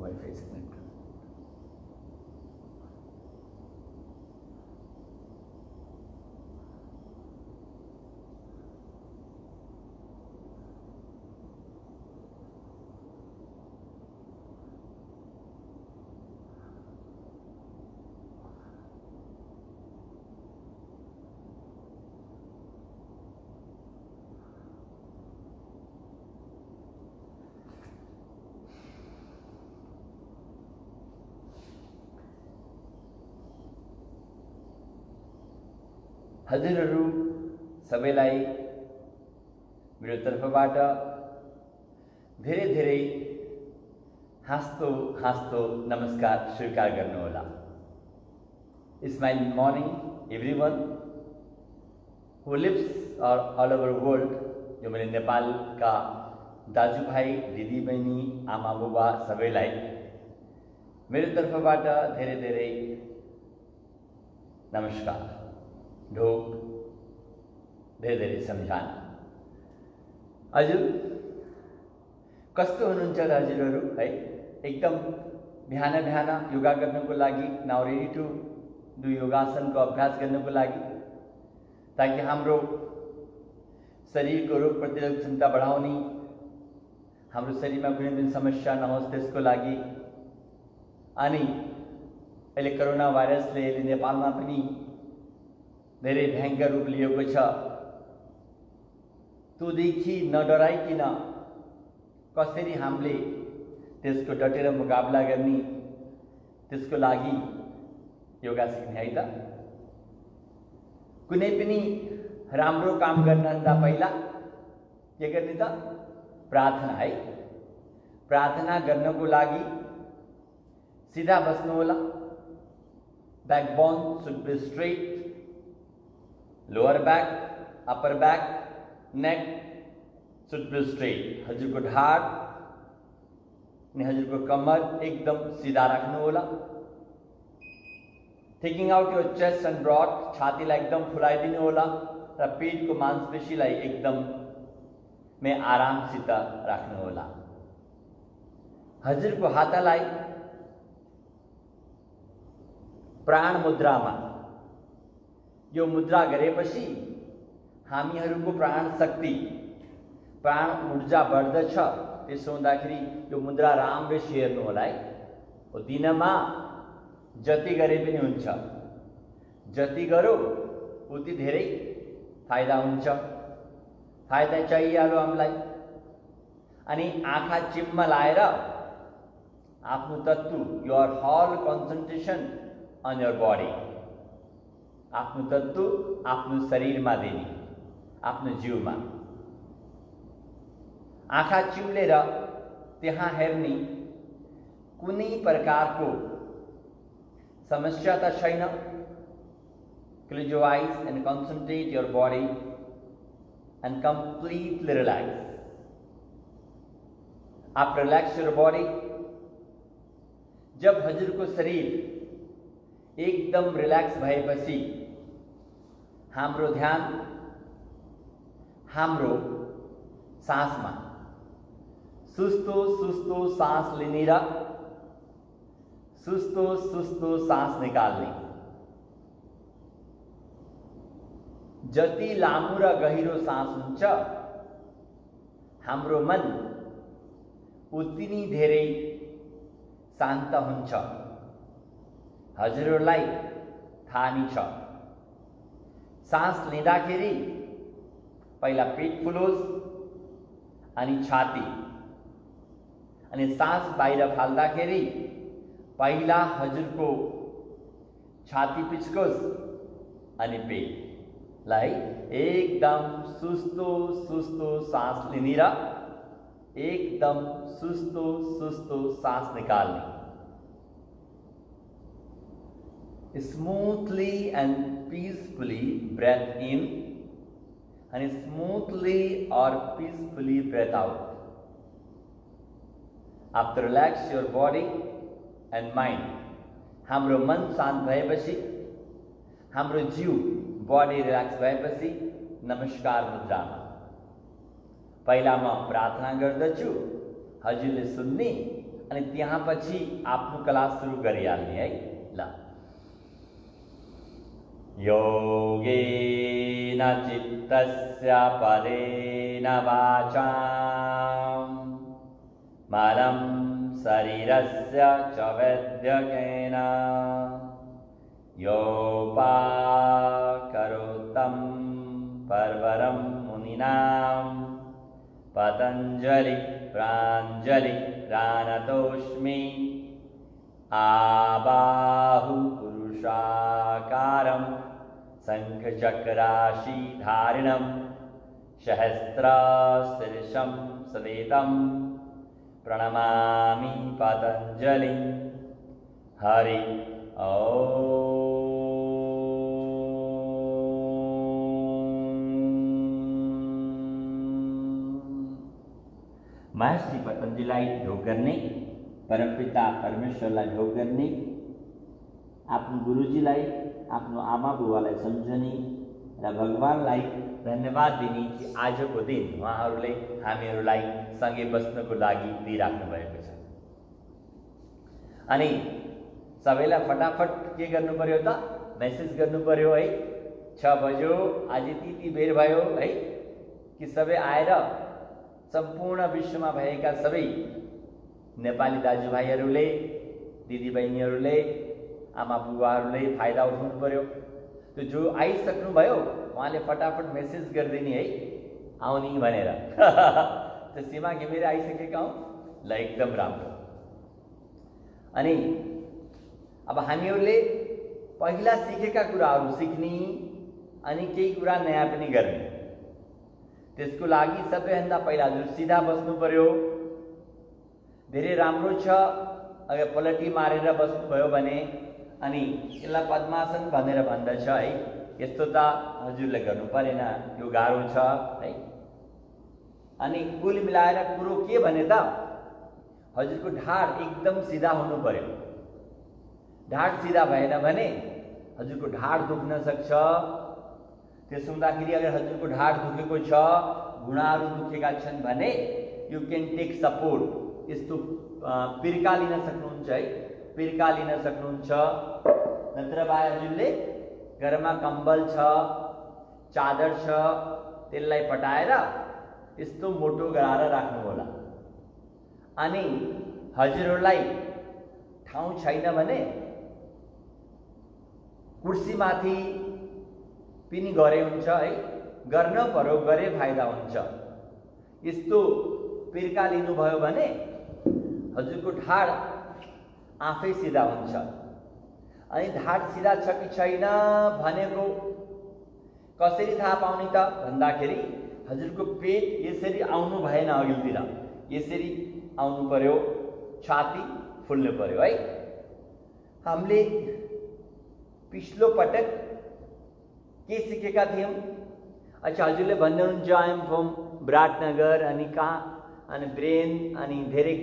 Wifi से connect. हजुरहरू सबैलाई मेरो तर्फबाट धेरै धेरै हाँस्दो हाँस्दो नमस्कार स्वीकार गर्नुहोला। स्माइलिङ मर्निङ एभ्रीवन हु लिभ्स ऑल ओभर वर्ल्ड। जो मैले नेपालका दाजुभाइ दिदीबहिनी आमा बुबा सबैलाई मेरो तर्फबाट धेरै धेरै नमस्कार। ढोक धेरै धेरै सम्झना। हजुर कस्तो हुनुहुन्छ र हजुरहरू है? एकदम बिहान बिहान योगा गर्नको लागि, नाउ रेडी टु डु योगासनको अभ्यास गर्नको लागि, ताकि हाम्रो शरीरको रोग प्रतिरोधक क्षमता बढाउने, हाम्रो शरीरमा कुनै पनि समस्या नहोस् त्यसको लागि। अनि अहिले कोरोना भाइरसले नेपालमा पनि धेरै भयंकर रूप लिएको छ। त्योदेखि नडराइकिन कसरी हामीले त्यसको डटेर मुकाबला गर्ने, त्यसको लागि योगा सिक्ने है त। कुनै पनि राम्रो काम गर्नभन्दा पहिला के गर्ने त? प्रार्थना है। प्रार्थना गर्नको लागि सिधा बस्नु होला। Backbone should be straight, lower back, upper back, neck should be straight. हजुरको ढाड अनि हजुरको कमर एकदम सीधा राख्नु होला। Taking out your chest and broad, छातीलाई एकदम फुलाइदिनु होला र पेटको मांसपेशीलाई एकदम में आरामसित राख्नु होला। हजुरको हातलाई प्राण मुद्रामा, यो मुद्रा गरेपछि हामीहरूको प्राण शक्ति, प्राण ऊर्जा बढ्दछ। त्यसो हुँदाखेरि यो मुद्रा राम्ररी हेर्नु होला है। ओ दिनमा जति गरे पनि हुन्छ, जति गरो उति धेरै फाइदा हुन्छ। फाइदा चाहिहाल्यो हामीलाई। अनि आँखा चिम्म लाएर आफ्नो तत्व, your whole concentration on your body, आफ्नो तत्व आफ्नो शरीरमा दिने, आफ्नो जीवमा। आँखा चिम्लेर त्यहाँ हेर्ने, कुनै प्रकारको समस्या त छैन। Close your eyes and concentrate your body and completely relax. आप रिलैक्स योर बॉडी। जब हजुरको शरीर एकदम रिलैक्स भएपछि हाम्रो ध्यान हाम्रो सासमा, सुस्तो सुस्तो सांस लिने र सुस्तो सुस्तो सांस निकाल्ने। जति लामो र गहिरो सांस हुन्छ हाम्रो मन उति नै धेरै शान्त हुन्छ। हजुरहरूलाई थाहा नै छ, सांस लिँदाखेरि पहिला पेट फुलोस् अनि छाती, अनि सांस बाहिर फाल्दाखेरि पहिला हजुरको छाती पिचकोस् अनि पेट लाई एकदम सुस्तो सुस्तो सांस लिने र एकदम सुस्तो सुस्तो सांस निकाल्ने। Smoothly and peacefully breathe in and smoothly or peacefully breath out. After relax your body and mind, हाम्रो मन शान्त भएपछि, हाम्रो जीव बॉडी रिलैक्स भएपछि नमस्कार मुद्रामा पहिला म प्रार्थना गर्दछु, हजुरले सुन्ने અને ત્યાં પછી આપનું ક્લાસ શરૂ કરી આલની હે લા योगेन चित्तस्य पदेन वाचां मलं शरीरस्य च वैद्यकेन योपाकरोतं पर्वरं मुनीनां पतञ्जलि प्राञ्जलि प्राणतोऽस्मि आबाहु पुरुषाकारं शङ्खचक्राशीधारिणं सहस्रशीर्षं सदेतं प्रणमामि पतञ्जलिं हरि महर्षि पतंजलिलाई योग गर्ने परमपिता परमेश्वरलाई योग गर्ने आफ्नो गुरुजीलाई आफ्नो आमा बुवालाई सम्झने र भगवानलाई धन्यवाद दिने कि आजको दिन उहाँहरूले हामीहरूलाई सँगै बस्नको लागि दिइराख्नु भएको छ। अनि सबैलाई फटाफट के गर्नु पर्यो त मेसेज गर्नु पर्यो है 6 बज्यो आज त्यति बेर भयो है कि सबै आएर सम्पूर्ण विश्वमा भएका सबै नेपाली दाजुभाइहरूले दिदीबहिनीहरूले आमा बुबाहरूले फाइदा उठाउनु पर्यो। त्यो जो आइसक्नु भयो उहाँले फटाफट मेसेज गरिदिने है आउने भनेर त्यो सीमा घिमिरे आइसकेका हौँ ल एकदम राम्रो। अनि अब हामीहरूले पहिला सिकेका कुराहरू सिक्ने अनि केही कुरा नयाँ पनि गर्ने। त्यसको लागि सबैभन्दा पहिला जो सिधा बस्नु पर्यो। धेरै राम्रो छ अगर पलटी मारेर बस्नुभयो भने अनि यसलाई पद्मासन भनेर भन्दछ है। यस्तो त हजुरले गर्नु परेन, यो गाह्रो छ है। अनि कुल मिलाएर कुरो के भने त हजुरको ढाड एकदम सिधा हुनु पर्यो। ढाड सिधा भएन भने हजुरको ढाड दुख्न सक्छ। त्यसो हुँदाखेरि अगर हजुरको ढाड दुखेको छ, घुँडाहरू दुखेका छन् भने यु क्यान टेक सपोर्ट। यस्तो पिर्का लिन सक्नुहुन्छ है, पिर्का लिन सक्नुहुन्छ। नत्र भए हजुरले घरमा कम्बल छ, चादर छ, त्यसलाई पटाएर यस्तो मोटो गराएर राख्नु होला। अनि हजुरहरूलाई ठाउँ छैन भने कुर्सीमाथि पनि गरे हुन्छ है, गर्न पर्यो, गरे फाइदा हुन्छ। यस्तो पिर्का लिनुभयो भने हजुरको ढाड आफै सिधा हुन्छ। अनि ढाड सिधा छ कि छैन भनेको कसरी थाहा पाउने त भन्दाखेरि हजुरको पेट यसरी आउनु भएन, अघिल्तिर यसरी आउनु पर्यो, छाती फुल्नु पर्यो है। हामीले पिछलो पटक के सिकेका थियौँ? अच्छा हजुरले भन्नुहुन्छ आई एम फ्रम विराटनगर अनि कहाँ अनि ब्रेन अनि धेरै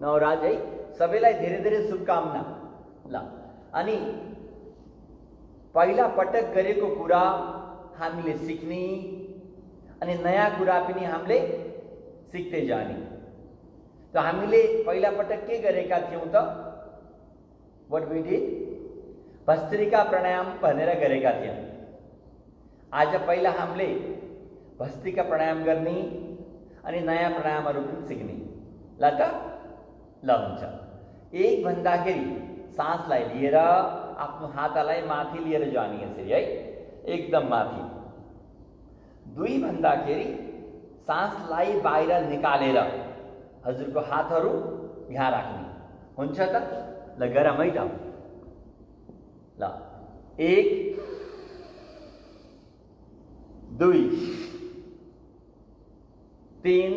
नवराज है। सबैलाई धेरै धेरै शुभकामना ल। अनि पहिला पटक गरेको कुरा हामीले सिक्ने अनि नयाँ कुरा पनि हामीले सिक्दै जाने। त हामीले पहिला पटक के गरेका थियौँ त? What we did? Bhastrika pranayama भनेर गरेका थियौँ। आज पहिला हामीले भस्त्रिका प्राणायाम गर्ने अनि नयाँ प्राणायामहरू पनि सिक्ने ल त ल हुन्छ। एक भन्दाखेरि सासलाई लिएर आफ्नो हातलाई माथि लिएर जाने यसरी है, एकदम माथि। दुई भन्दाखेरि सासलाई बाहिर निकालेर हजुरको हातहरू यहाँ राख्ने हुन्छ त ल। गरम है त ल। 1 2 3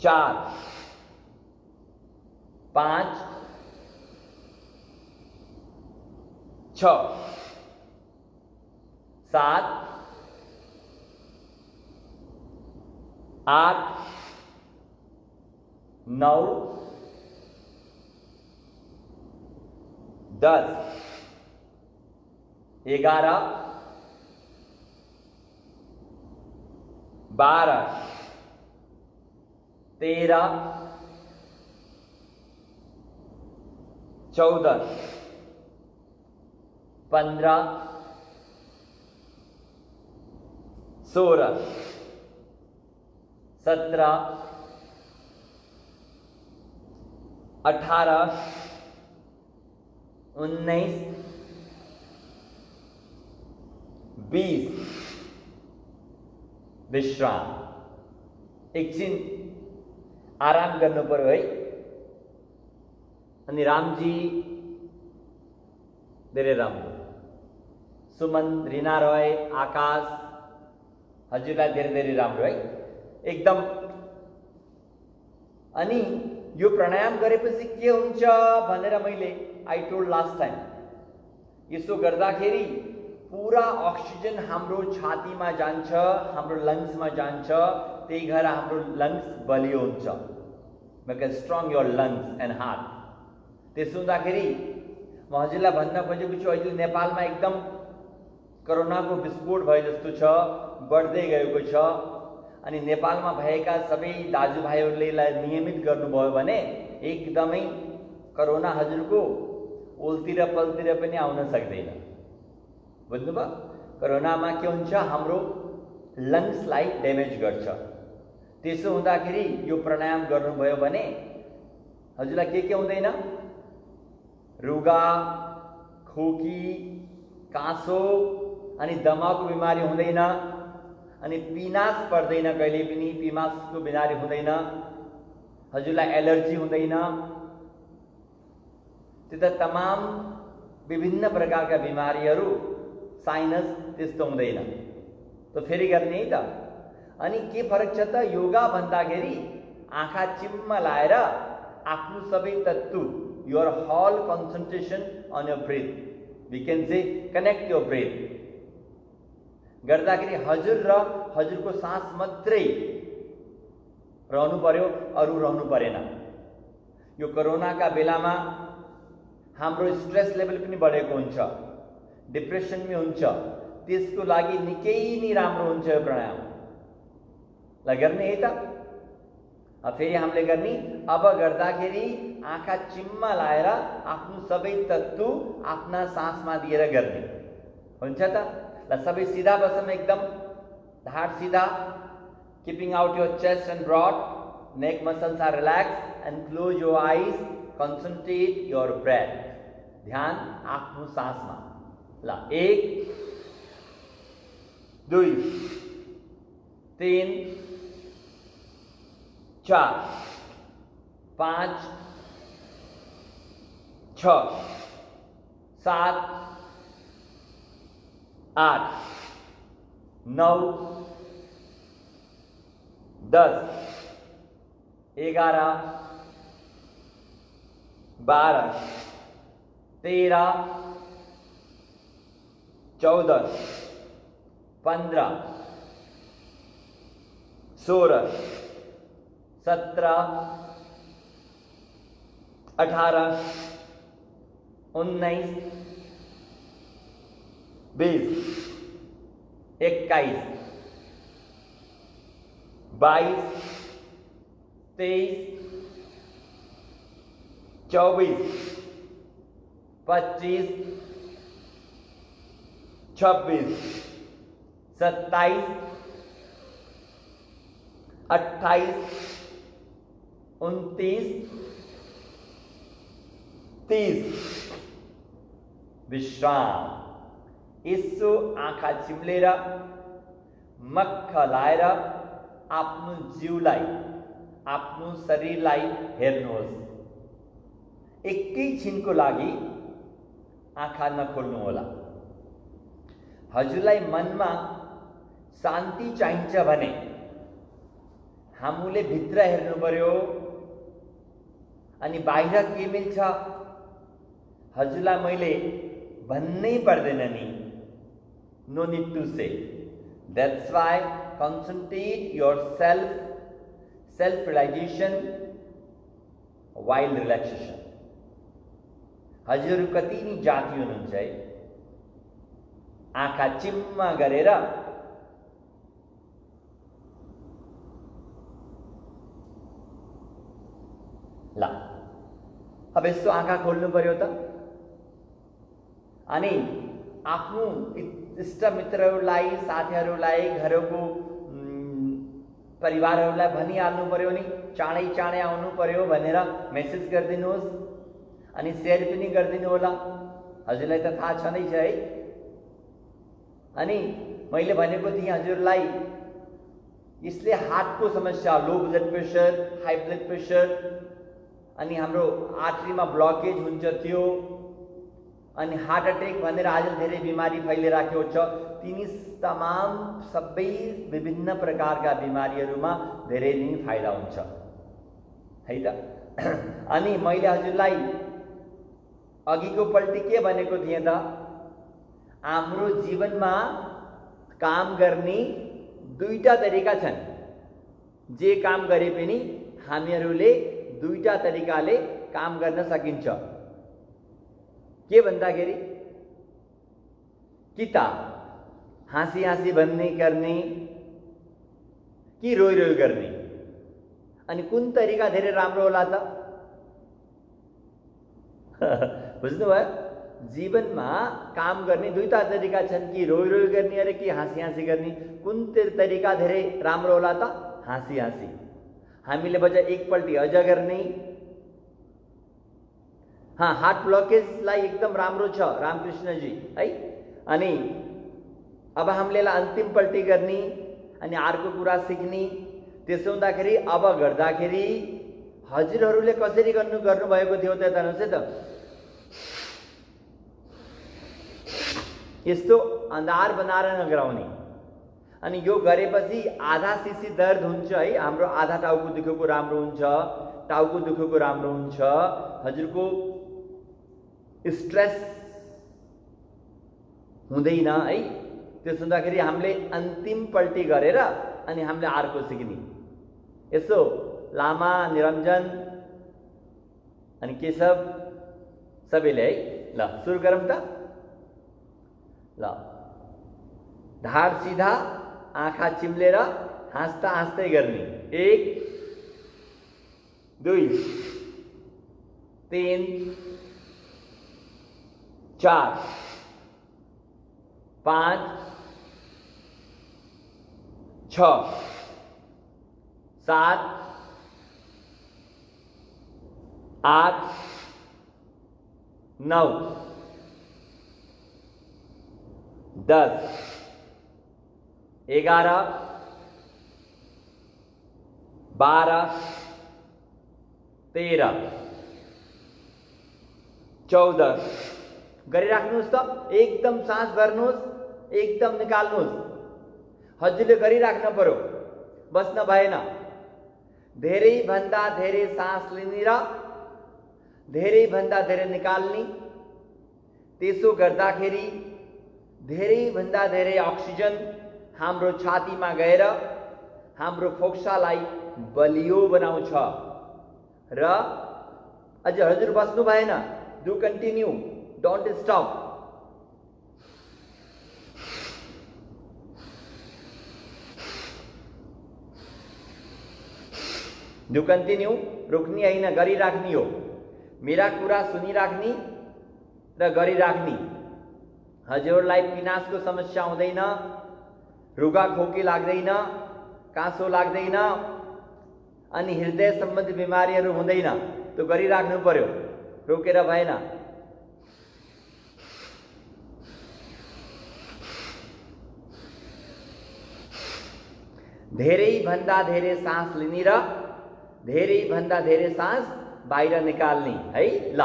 4 5 6 7 8 9 10 11 12 13, 14, 15, 16, 17, 18, 19, 20 विश्राम। एकछिन आराम गर्नु पर्यो है। अनि रामजी धेरै राम्रो, सुमन, रिना रोय, आकाश, हजुरलाई धेरै धेरै राम्रो है एकदम। अनि यो प्राणायाम गरेपछि के हुन्छ भनेर मैले आई टोल्ड लास्ट टाइम, यसो गर्दाखेरि पूरा अक्सिजन हाम्रो छातीमा जान्छ, हाम्रो लङ्समा जान्छ, त्यही भएर हाम्रो लङ्स बलियो हुन्छ। Make strong your lungs and heart. त्यसो हुँदाखेरि म हजुरलाई भन्न खोजेको छु, अहिले नेपालमा एकदम कोरोनाको विस्फोट भए जस्तो छ, बढ्दै गएको छ। अनि नेपालमा भएका सबै दाजुभाइहरूले नियमित गर्नुभयो भने एकदमै कोरोना हजुरको ओल्तिर पल्तिर पनि आउन सक्दैन। बुझ्नुभयो? कोरोनामा के हुन्छ, हाम्रो लङ्सलाई ड्यामेज गर्छ। त्यसो हुँदाखेरि यो प्राणायाम गर्नुभयो भने हजुरलाई के हुँदैन, रुगा, खोकी, कासो अनि दमाको बिमारी हुँदैन, अनि पिनास पर्दैन, कहिले पनि पिमासको बिमारी हुँदैन, हजुरलाई एलर्जी हुँदैन, त्यता तमाम विभिन्न प्रकारका बिमारीहरू, साइनस त्यस्तो हुँदैन। त फेरि गर्ने है त। अनि के फरक छ त, योगा भन्दाखेरि आँखा चिम्म लाएर आफ्नो सबै तत्त्व, your whole concentration on your breath, we can say connect your breath गर्दाखेरि हजुर र हजुरको सास मात्रै रहनु पर्यो, अरू रहनु परेन। यो कोरोनाका बेलामा हाम्रो स्ट्रेस लेभल पनि बढेको हुन्छ, डिप्रेसनमै हुन्छ, त्यसको लागि निकै नै राम्रो हुन्छ यो प्राणायाम। ल गर्ने है त। फेरि हामीले गर्ने, अब गर्दाखेरि आँखा चिम्मा लाएर आफ्नो सबै तत्त्व आफ्ना सासमा दिएर गर्ने हुन्छ त। ल सबै सिधा बसौँ, एकदम ढाड सीधा, keeping out your chest and broad, neck muscles are relax and close your eyes, concentrate your breath, ध्यान आफ्नो सासमा। ल 1, 2, 3, 4, 5, 6, 7, 8, 9, 10, 11, 12, 13, 14, 15, 16, 17, 18, 19, 20, 21, 22, 23, 24, 25, 26, 27, 28, 29, 30 विश्राम। यसो आँखा चिम्लेर मक्ख लाएर आफ्नो जिउलाई, आफ्नो शरीरलाई हेर्नुहोस्। एकैछिनको लागि आँखा नखोल्नु होला। हजुरलाई मनमा शान्ति चाहिन्छ भने हामीले भित्र हेर्नु पर्यो, अनि बाहिर के मिल्छ हजुरलाई मैले भन्नै पर्दैन नि, no need to say. That's why concentrate your self realization while relaxation। हजुर कति नि जाति हुनुहुन्छ है, आँखा चिम्मा गरेर अब यस्तो आँखा खोल्नु पर्यो त अनि आफ्नो इष्टमित्रहरूलाई, साथीहरूलाई, घरको परिवारहरूलाई भनिहाल्नु पर्यो नि, चाँडै चाँडै आउनु पर्यो भनेर मेसेज गरिदिनुहोस् अनि सेयर पनि गरिदिनु होला। हजुरलाई त थाहा छँदैछ है। अनि मैले भनेको थिएँ हजुरलाई, यसले हार्टको समस्या, low blood pressure, high blood pressure अनि हाम्रो आर्टरीमा ब्लकेज हुन्छ त्यो, अनि हार्ट अट्याक भनेर आज धेरै बिमारी फैलिरहेको छ। तिनी तमाम सबै विभिन्न प्रकारका बिमारीहरूमा धेरै नै फाइदा हुन्छ है त। अनि मैले हजुरलाई अघिको पल्टी के भनेको थिएँ त, हाम्रो जीवनमा काम गर्ने दुईटा तरिका छन्। जे काम गरे पनि हामीहरूले दुईटा तरिकाले काम गर्न सकिन्छ। के भन्दाखेरि कि त हाँसी हाँसी भन्ने गर्ने कि रोइ रोइ गर्ने। अनि कुन तरिका धेरै राम्रो होला त बुझ्नुभयो? जीवनमा काम गर्ने दुईटा तरिका छन्, कि रोइ रोइ गर्ने अरे कि हाँसी हाँसी गर्ने। कुन तरिका धेरै राम्रो होला त? हाँसी हाँसी। हामीले बजा एकपल्टी अझ गर्ने। हाँ, हार्ट ब्लकेजलाई एकदम राम्रो छ रामकृष्णजी है। अनि अब हामीले अन्तिम पल्टी गर्ने अनि अर्को कुरा सिक्ने। त्यसो हुँदाखेरि अब गर्दाखेरि हजुरहरूले कसरी गर्नुभएको थियो त हेर्नुहोस् है त। यस्तो अन्धार बनाएर नगराउने। अनि यो गरेपछि आधा सिसी दर्द हुन्छ है। हाम्रो आधा टाउको दुखेको राम्रो हुन्छ, टाउको दुखेको राम्रो हुन्छ, हजुरको स्ट्रेस हुँदैन है। त्यसो हुँदाखेरि हामीले अन्तिम पल्टी गरेर अनि हामीले अर्को सिक्ने। यसो लामा, निरञ्जन अनि केशव सबैले है। ल सुरु गरौँ त। ल, ढाड सिधा, आँखा चिम्लेर हाँस्दा हाँस्दै गर्ने। 1 2 3 4 5 6 7 8 9 10 11 12 13 14 गरिराख्नुहोस् त। एकदम सास भर्नुहोस्, एकदम निकाल्नुहोस्। हजुरले गरिराख्नु पर्यो, बस्न भएन। धेरै भन्दा धेरै सास लिने र धेरै भन्दा धेरै निकाल्ने। त्यसो गर्दाखेरि धेरै भन्दा धेरै अक्सिजन हाम्रो छातीमा गएर हाम्रो फोक्सालाई बलियो बनाउँछ। र अझ हजुर बस्नु भएन, do continue, don't stop. Do continue, रोक्ने होइन, गरिराख्ने हो। मेरा कुरा सुनिराख्ने र गरिराख्ने। हजुरलाई पिनासको समस्या हुँदैन, रुगा खोकी लाग्दैन, काँसो लाग्दैन अनि हृदय सम्बन्धी बिमारीहरू हुँदैन। त्यो गरिराख्नु पर्यो, रोकेर भएन। धेरै भन्दा धेरै सास लिने र धेरै भन्दा धेरै सास बाहिर निकाल्ने है। ल,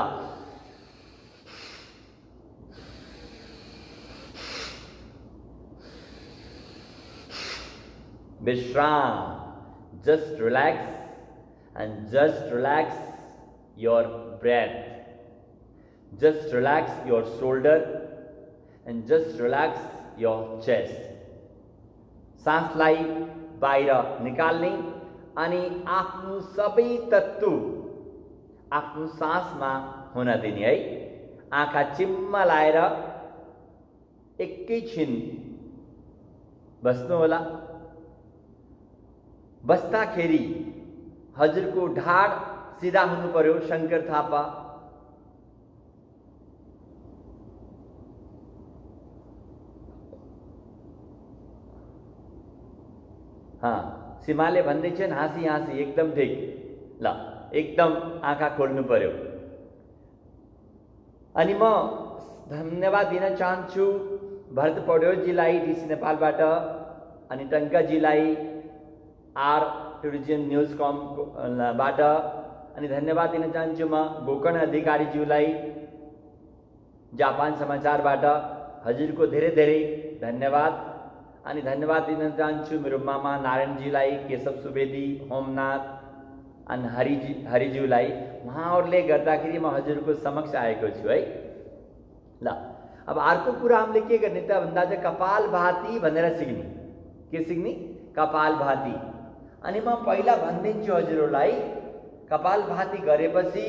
विश्राम। Just relax and just relax your breath. Just relax your shoulder and just relax your chest. सासलाई बाहिर निकाल्ने अनि आफ्नो सबै तत्त्व आफ्नो सासमा हुन दिने है। आँखा चिम्म लाएर एकैछिन बस्नु होला। बस्दाखेरि हजुरको ढाड सिधा हुनु पर्यो। शंकर थापा सीमाले भन्दै छिन् हाँसी हाँसी एकदम ठिक। ल एकदम आँखा खोल्नु पर्यो। अनि म धन्यवाद दिन चाहन्छु भरत पौडेलजीलाई डिसी नेपालबाट, अनि टङ्काजीलाई आर टुरिज्म न्युज कमबाट, अनि धन्यवाद दिन चाहन्छु म गोकर्ण अधिकारीज्यूलाई जापान समाचारबाट। हजुरको धेरै धेरै धन्यवाद। अनि धन्यवाद दिन चाहन्छु मेरो मामा नारायणजीलाई, केशव सुवेदी, होमनाथ अनि हरिज्यूलाई। उहाँहरूले गर्दाखेरि म हजुरको समक्ष आएको छु है। ल अब अर्को कुरा हामीले के गर्ने त भन्दा चाहिँ कपालभाती भनेर सिक्ने। के सिक्ने? कपालभाती। अनि म पहिला भनिदिन्छु हजुरहरूलाई, कपालभाती गरेपछि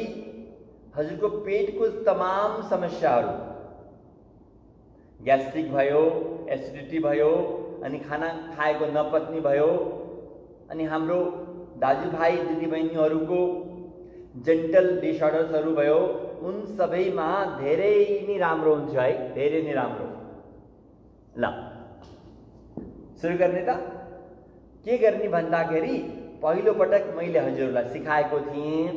हजुरको पेटको तमाम समस्याहरू, ग्यास्ट्रिक भयो, एसिडिटी भयो, अनि खाना खाएको नपच्ने भयो, अनि हाम्रो दाजुभाइ दिदीबहिनीहरूको जेन्टल डिसअर्डर्सहरू भयो, उन सबैमा धेरै नै राम्रो हुन्छ है, धेरै नै राम्रो। ल सुरु गर्ने त। के गर्ने भन्दाखेरि पहिलो पटक मैले हजुरलाई सिकाएको थिएँ।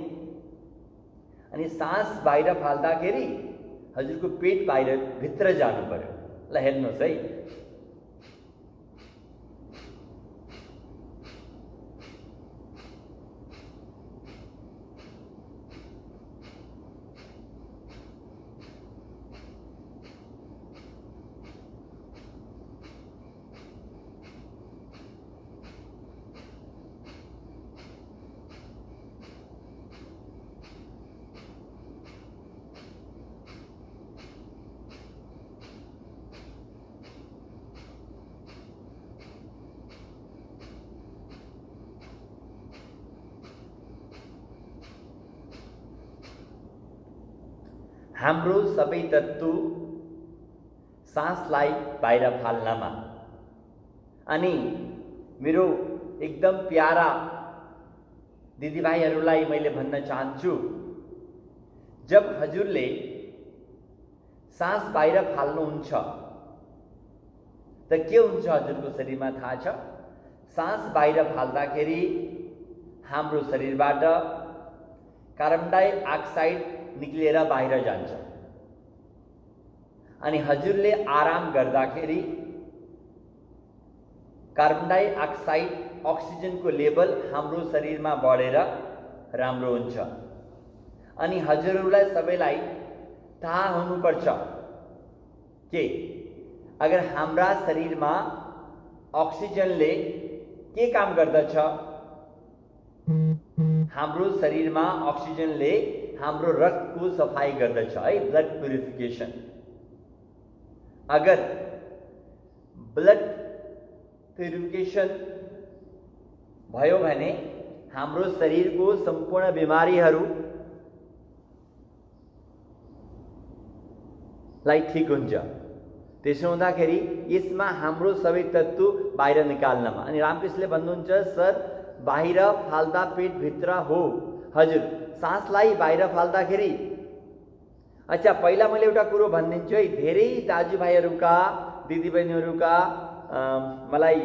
अनि सास बाहिर फाल्दाखेरि हजुरको पेट बाहिर भित्र जानु पर्यो। ल हेर्नुहोस् है। हाम्रो सबै तत्त्व सासलाई बाहिर फाल्नमा। अनि मेरो एकदम प्यारा दिदीभाइहरूलाई मैले भन्न चाहन्छु, जब हजुरले सास बाहिर फाल्नुहुन्छ त के हुन्छ हजुरको शरीरमा थाहा छ? सास बाहिर फाल्दाखेरि हाम्रो शरीरबाट कार्बन डाइअक्साइड निक्लेर बाहिर जान्छ। अनि हजुरले आराम गर्दाखेरि कार्बन डाइअक्साइड अक्सिजनको लेभल हाम्रो शरीरमा बढेर राम्रो हुन्छ। अनि हजुरहरूलाई सबैलाई थाहा हुनुपर्छ कि अगर हाम्रा शरीरमा अक्सिजनले के काम गर्दछ, हाम्रो शरीरमा अक्सिजनले हाम्रो रक्तको सफाई गर्दछ है, ब्लड प्युरिफिकेसन। अगर ब्लड प्युरिफिकेसन भयो भने हाम्रो शरीरको सम्पूर्ण बिमारीहरूलाई ठिक हुन्छ। त्यसो हुँदाखेरि यसमा हाम्रो सबै तत्त्व बाहिर निकाल्नमा। अनि रामकृष्णले भन्नुहुन्छ सर बाहिर फाल्दा पेट भित्र हो। हजुर सासलाई बाहिर फाल्दाखेरि, अच्छा पहिला मैले एउटा कुरो भनिदिन्छु है। धेरै दाजुभाइहरूका दिदीबहिनीहरूका मलाई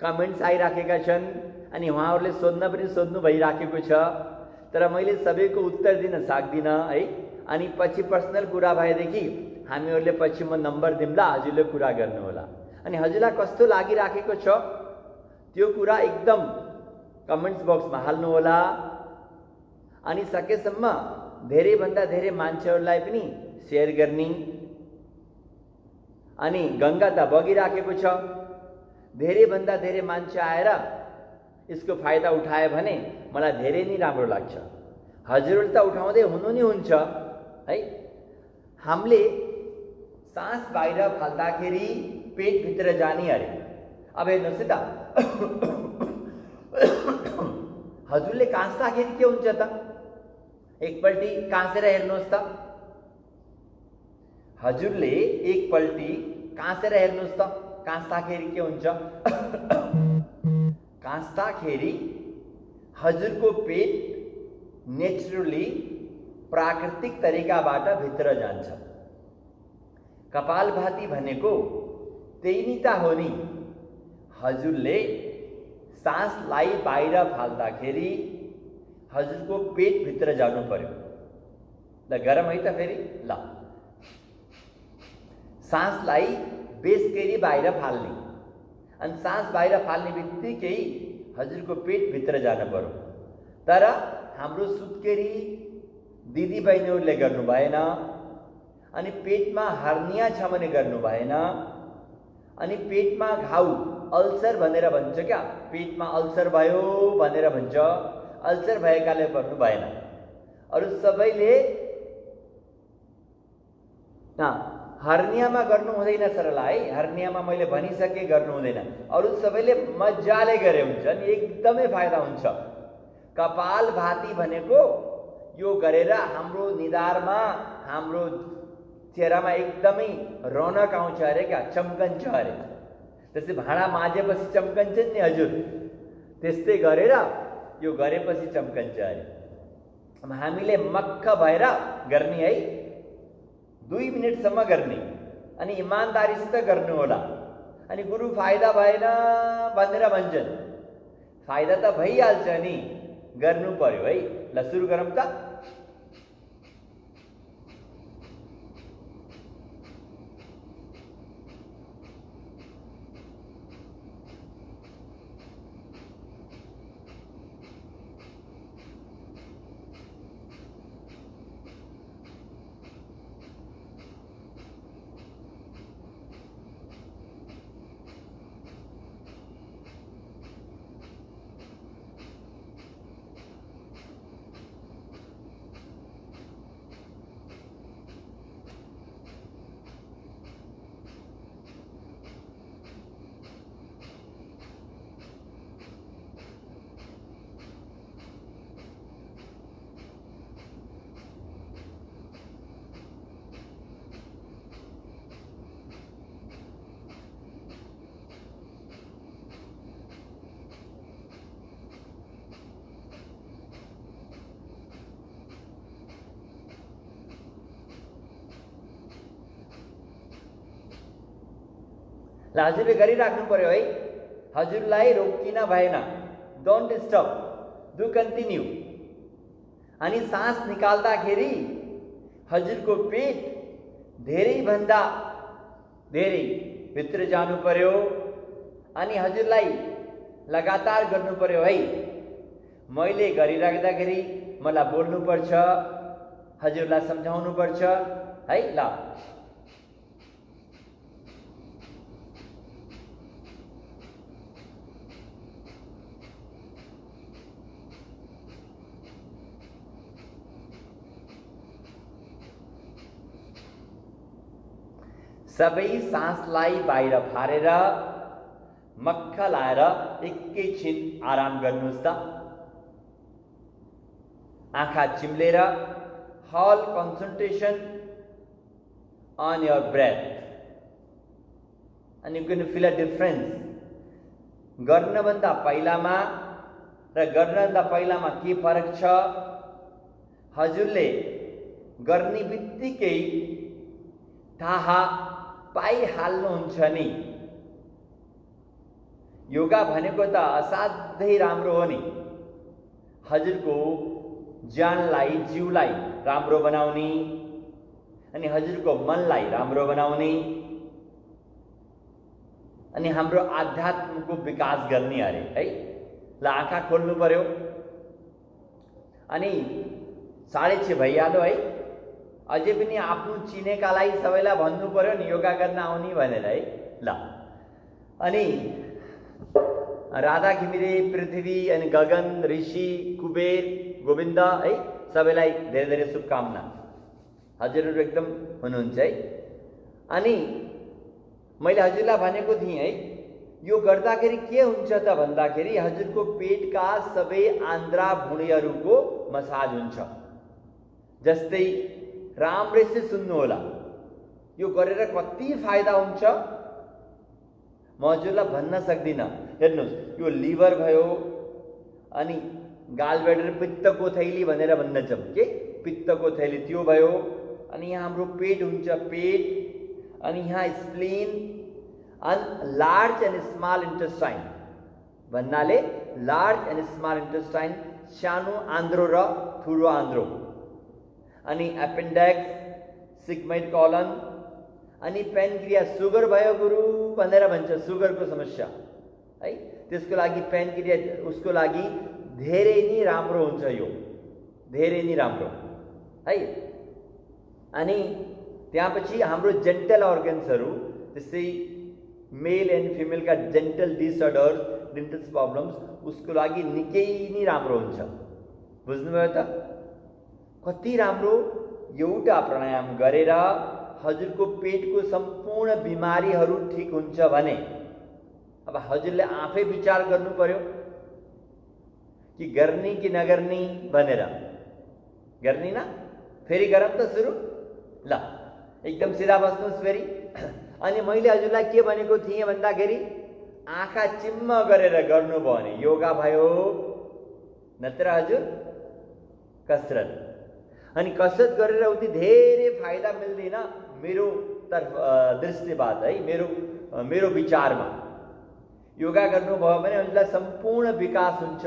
कमेन्ट्स आइराखेका छन्, अनि उहाँहरूले सोध्नु भइराखेको छ, तर मैले सबैको उत्तर दिन सक्दिनँ है। अनि पछि पर्सनल कुरा भएदेखि हामीहरूले पछि म नम्बर दिउँला, हजुरले कुरा गर्नुहोला। अनि हजुरलाई कस्तो लागिराखेको छ त्यो कुरा एकदम कमेन्ट्स बक्समा हाल्नुहोला। अनि सकेसम्म धेरैभन्दा धेरै मान्छेहरूलाई पनि सेयर गर्ने। अनि गङ्गा त बगिराखेको छ, धेरैभन्दा धेरै मान्छे आएर यसको फाइदा उठायो भने मलाई धेरै नै राम्रो लाग्छ। हजुरहरूले त उठाउँदै हुनु नै हुन्छ है। हामीले सास बाहिर फाल्दाखेरि पेटभित्र जाने अरे। अब हेर्नुहोस् है त, हजुरले काँच्दाखेरि के हुन्छ त? एकपल्टी काँसेर हेर्नुहोस् त। हजुरले एकपल्टी काँसेर हेर्नुहोस् त, काँच्दाखेरि के हुन्छ? काँच्दाखेरि हजुरको पेट नेचुरली प्राकृतिक तरिकाबाट भित्र जान्छ। कपालभाती भनेको त्यही नि त हो नि। हजुरले सासलाई बाहिर फाल्दाखेरि हजुरको पेटभित्र जानु पर्यो। ल गरम है त फेरि। ल सासलाई बेसकेरी बाहिर फाल्ने, अनि सास बाहिर फाल्ने बित्तिकै हजुरको पेटभित्र जानु पर्यो। तर हाम्रो सुत्केरी दिदी बहिनीहरूले गर्नु भएन, अनि पेटमा हर्निया छ भने गर्नु भएन, अनि पेटमा घाउ अल्सर भनेर भन्छ क्या, पेटमा अल्सर भयो भनेर भन्छ, अल्सर भएकाले गर्नु भएन। अरू सबैले हर्नियामा गर्नु हुँदैन सरला है, हर्नियामा मैले भनिसके गर्नु हुँदैन। अरू सबैले मजाले गरे हुन्छ नि एकदमै फाइदा हुन्छ। कपालभाती भनेको यो गरेर हाम्रो निधारमा हाम्रो चेहरामा एकदमै रौनक आउँछ अरे क्या, चम्कन्छ अरे। त्यसै भाँडा माझेपछि चम्कन्छ नि हजुर, त्यस्तै गरेर यो गरेपछि चम्कन्छ अरे। हामीले मक्ख भएर गर्ने है, 2 मिनटसम्म गर्ने, अनि इमान्दारीसित गर्नु होला। अनि गुरु फाइदा भएन भनेर भन्छन्, फाइदा त भइहाल्छ नि, गर्नु पर्यो है। ल सुरु गरौँ त। ल हजुरले गरिराख्नु पर्यो है, हजुरलाई रोकिन भएन। Don't stop, do continue. अनि सास निकाल्दाखेरि हजुरको पेट धेरैभन्दा धेरै भित्र जानु पर्यो, अनि हजुरलाई लगातार गर्नु पर्यो है। मैले गरिराख्दाखेरि मलाई बोल्नुपर्छ, हजुरलाई सम्झाउनु पर्छ है। ल सबै सासलाई बाहिर फारेर मक्ख लाएर एकैछिन आराम गर्नुहोस् त। आँखा चिम्लेर whole concentration on your breath, and you can feel a difference. गर्नभन्दा पहिलामा र गर्नभन्दा पहिलामा के फरक छ, हजुरले गर्ने बित्तिकै थाहा पाइहाल्नुहुन्छ नि। योगा भनेको त असाध्यै राम्रो हो नि, हजुरको ज्यानलाई जिउलाई राम्रो बनाउने, अनि हजुरको मनलाई राम्रो बनाउने, अनि हाम्रो आध्यात्मको विकास गर्ने अरे है। ल आँखा खोल्नु पर्यो, अनि 6:30 भइहाल्यो है। अझै पनि आफ्नो चिनेकालाई सबैलाई भन्नु पर्यो नि योगा गर्न आउने भनेर है। ल अनि राधा घिमिरे, पृथ्वी, अनि गगन, ऋषि, कुबेर, गोविन्द है, सबैलाई धेरै धेरै शुभकामना। हजुरहरू एकदम हुनुहुन्छ है। अनि मैले हजुरलाई भनेको थिएँ है, यो गर्दाखेरि के हुन्छ त भन्दाखेरि हजुरको पेटका सबै आन्द्रा भुँडीहरूको मसाज हुन्छ। जस्तै राम्रैसे सुन्नु होला, यो गरेर कति फाइदा हुन्छ म हजुरलाई भन्न सक्दिनँ। हेर्नुहोस्, यो लिभर भयो, अनि गालब्ल्याडर पित्तको थैली भनेर भन्दछौँ के, पित्तको थैली त्यो भयो, अनि यहाँ हाम्रो पेट हुन्छ, पेट, अनि यहाँ स्प्लिन, अनि लार्ज एन्ड स्मल इन्टेस्टाइन, भन्नाले लार्ज एन्ड स्मल इन्टेस्टाइन, सानो आन्द्रो र ठुलो आन्द्रो, अनि एपेन्डेक्स, सिग्मोइड कलन, अनि पेनक्रियास। सुगर भयो गुरु भनेर भन्छ, सुगरको समस्या है, त्यसको लागि पेनक्रियास उसको लागि धेरै नै राम्रो हुन्छ, यो धेरै नै राम्रो है। अनि त्यसपछि हाम्रो जेन्टल अर्गन्सहरू, जस्तै मेल एन्ड फिमेलका जेन्टल डिसअर्डर्स, डेन्टल प्रब्लम्स, उसको लागि निकै नै राम्रो हुन्छ। बुझ्नुभयो त? कति राम्रो एउटा प्राणायाम गरेर हजुरको पेटको सम्पूर्ण बिमारीहरू ठिक हुन्छ भने अब हजुरले आफै विचार गर्नु पर्यो कि गर्ने कि नगर्ने भनेर। गर्ने न? फेरि गरौँ त सुरु? ल एकदम सिधा बस्नुहोस् फेरि। अनि मैले हजुरलाई के भनेको थिएँ भन्दाखेरि आँखा चिम्म गरेर गर्नुभयो भने योगा भयो, नत्र हजुर कसरत। अनि कसरत गरेर उति धेरै फाइदा मिल्दैन मेरो तर्फ दृष्टिबाट है, मेरो विचारमा। योगा गर्नुभयो भने हजुरलाई सम्पूर्ण विकास हुन्छ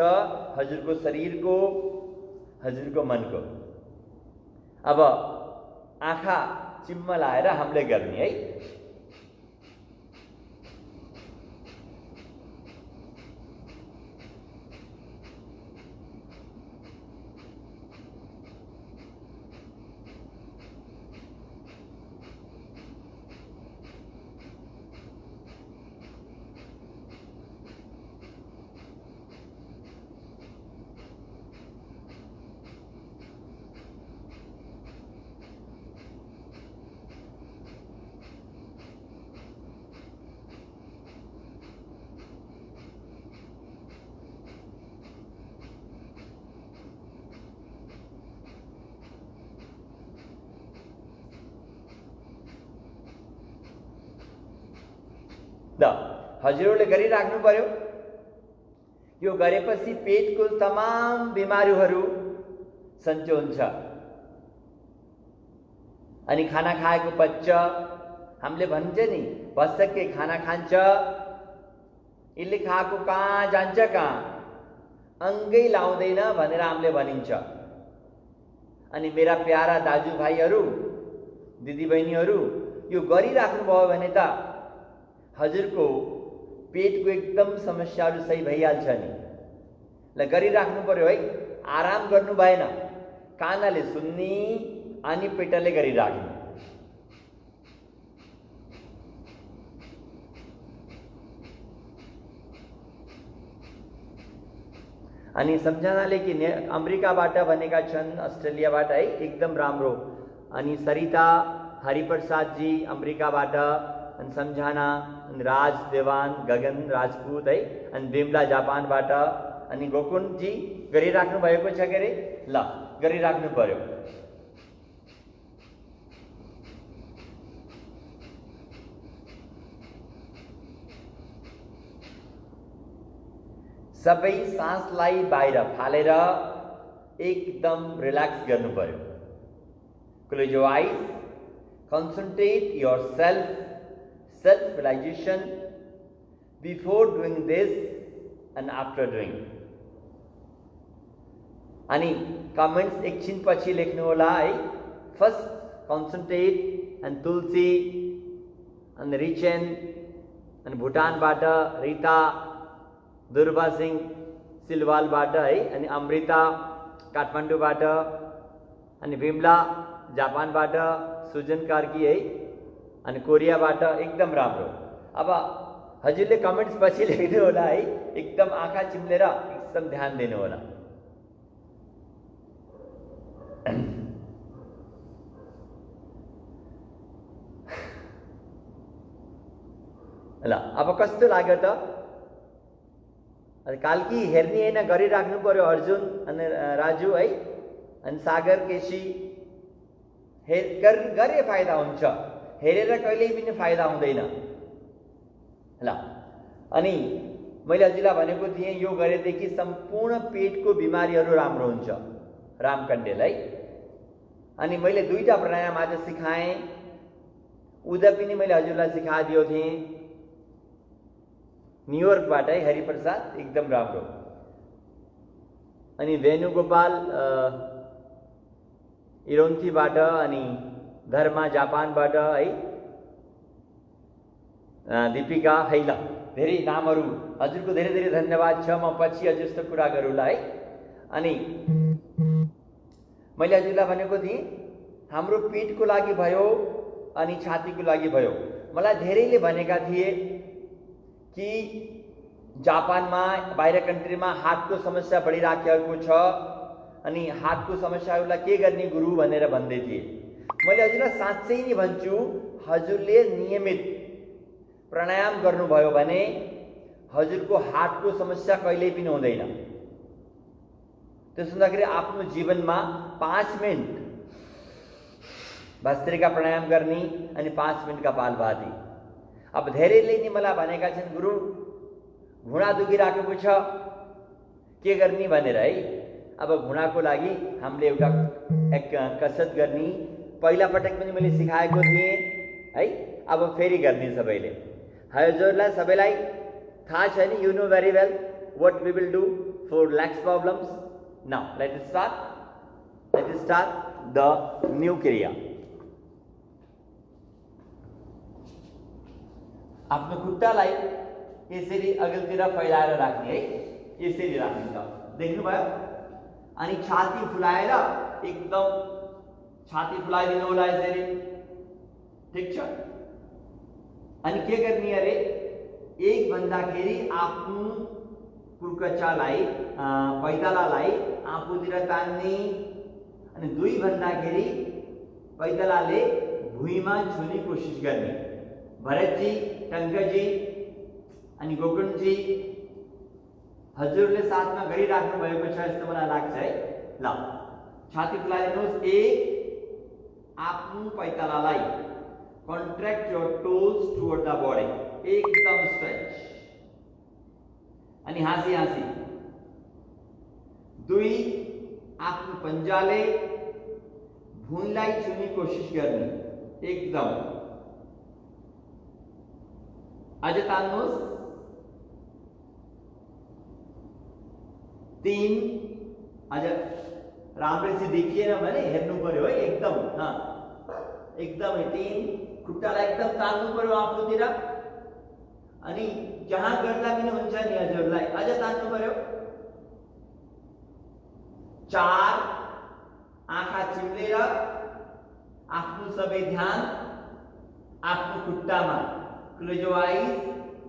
हजुरको शरीरको, हजुरको मनको। अब आँखा चिम्म लाएर हामीले गर्ने है। ल हजुरहरूले गरिराख्नु पर्यो। यो गरेपछि पेटको तमाम बिमारीहरू सन्चो हुन्छ। अनि खाना खाएको पच्छ, हामीले भन्छ नि बसके खाना खान्छ, यसले खाएको कहाँ जान्छ कहाँ, अङ्गै लाउँदैन भनेर हामीले भनिन्छ। अनि मेरा प्यारा दाजुभाइहरू, दिदीबहिनीहरू, यो गरिराख्नु भयो भने त हजुरको पेटको एकदम समस्याहरू सही भइहाल्छ नि। ल गरिराख्नु पर्यो है, आराम गर्नु भएन, कानले सुन्ने अनि पेटले गरिराख्नु। अनि सम्झनाले कि अमेरिकाबाट भनेका छन्, अस्ट्रेलियाबाट है, एकदम राम्रो। अनि सरिता हरिप्रसाद जी अमेरिकाबाट, अनि सम्झना, अनि राज देवान, गगन राजपूत है, अनि बिमला जापानबाट, अनि गोकुन जी गरिराख्नु भएको छ के अरे? ल गरिराख्नु पर्यो। सबै सासलाई बाहिर फालेर एकदम रिल्याक्स गर्नु पर्यो। क्लोज योर आइज, concentrate your self-realization before doing this and after doing. अनि कमेन्ट्स एकछिन पछि लेख्नु होला है। फर्स्ट कन्सन्ट्रेट एन्ड तुलसी अनि रिचेन अनि भुटानबाट रिता, दुर्वा सिंह सिलवालबाट है, अनि अमृता काठमाडौँबाट, अनि बिमला जापानबाट, सुजन कार्की है, अनि कोरियाबाट। एकदम राम्रो। अब हजुरले कमेन्ट्स पछि लेख्नु होला है, एकदम आँखा चिम्लेर एकदम ध्यान दिनु होला। ल अब कस्तो लाग्यो त? कालकी हेर्ने होइन, गरिराख्नु पर्यो अर्जुन अनि राजु है, अनि सागर केसी। गरे फाइदा हुन्छ, हेरेर कहिल्यै पनि फाइदा हुँदैन। ल अनि मैले हजुरलाई भनेको थिएँ यो गरेदेखि सम्पूर्ण पेटको बिमारीहरू राम्रो हुन्छ, रामकण्डेल है। अनि मैले दुईटा प्राणायाम आज सिकाएँ, उदा पनि मैले हजुरलाई सिकाइदिएको थिएँ। न्युयोर्कबाट है हरिप्रसाद एकदम राम्रो। अनि वेणुगोपाल इरोन्थीबाट, अनि धर्मा जापानबाट है, दीपिका हैला, धेरै नामहरू हजुरको धेरै धेरै धन्यवाद छ। म पछि अझ यस्तो कुरा गरौँला है। अनि मैले हजुरलाई भनेको थिएँ हाम्रो पेटको लागि भयो अनि छातीको लागि भयो। मलाई धेरैले भनेका थिए कि जापानमा बाहिर कन्ट्रीमा हार्टको समस्या बढिराखेको छ अनि हार्टको समस्याहरूलाई के गर्ने गुरु भनेर भन्दै थिए। मैले हजुरलाई साँच्चै नै भन्छु, हजुरले नियमित प्राणायाम गर्नुभयो भने हजुरको हार्टको समस्या कहिल्यै पनि हुँदैन। त्यसो हुँदाखेरि आफ्नो जीवनमा 5 मिनट भस्त्रिका प्राणायाम गर्ने अनि 5 मिनट कपालभाति। अब धेरैले नि मलाई भनेका छन् गुरु घुँडा दुखिराखेको छ के गर्ने भनेर है। अब घुँडाको लागि हामीले एउटा कसरत गर्ने पहिला पटक पनि मैले सिकाएको थिएँ है। अब फेरि गर्ने सबैले। हजुरलाई सबैलाई थाहा छ नि, you know very well what we will do for legs problems. Now let us start the new क्रिया। आफ्नो खुट्टालाई यसरी अघिल्तिर फैलाएर राख्ने है, यसरी राख्ने छ, देख्नुभयो। अनि छाती फुलाएर एकदम छाती फुलाइदिनु होला यसरी, ठिक छ। अनि के गर्ने अरे, एक भन्दाखेरि आफ्नो कुर्कचालाई पैतालालाई आफूतिर तान्ने, अनि 2 भन्दाखेरि पैतालाले भुइँमा छुने कोसिस गर्ने। भरतजी, टङ्कजी अनि गोकुलजी हजुरले साथमा गरिराख्नु भएको छ जस्तो मलाई लाग्छ है। ल छाती फुलाइदिनुहोस्। एक आफ्नो पैतालालाई contract your toes toward the body, एकदम स्ट्रेच। अनि हाँसी हाँसी। 2 आफ्नो पन्जाले भुइँलाई छुने कोसिस गर्ने, एकदम अझ तान्नुहोस्। 3 अझ राम्रैसित देखिएन भने हेर्नु पर्यो है, एकदम एकदमै 3 खुट्टालाई एकदम तान्नु पर्यो आफूतिर। अनि जहाँ गर्दा पनि हुन्छ नि हजुरलाई अझ तान्नु पर्यो। 4 आँखा चिम्लेर आफ्नो सबै ध्यान आफ्नो खुट्टामा। Close your eyes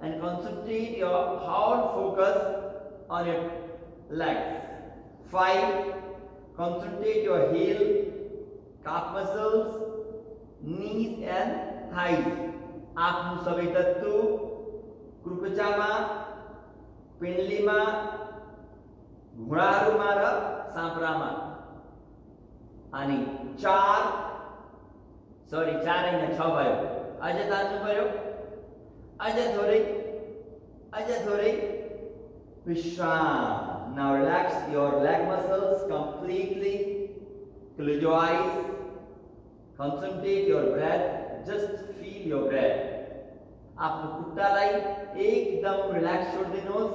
and concentrate your whole focus on your legs. 5. Concentrate your heel, calf muscles, knees and thighs. आफ्नो सबै तत्तु कुर्कुचामा, पिण्डलीमा, घुँडाहरूमा र साँप्रामा। अनि 4 होइन 6 भयो। अझ तान्नु पर्यो, अझ थोरै विश्राम। Now relax your leg muscles completely. Close your eyes. Concentrate your breath. Just feel your breath. आफ्नो खुट्टालाई एकदम रिल्याक्स छोडिदिनुहोस्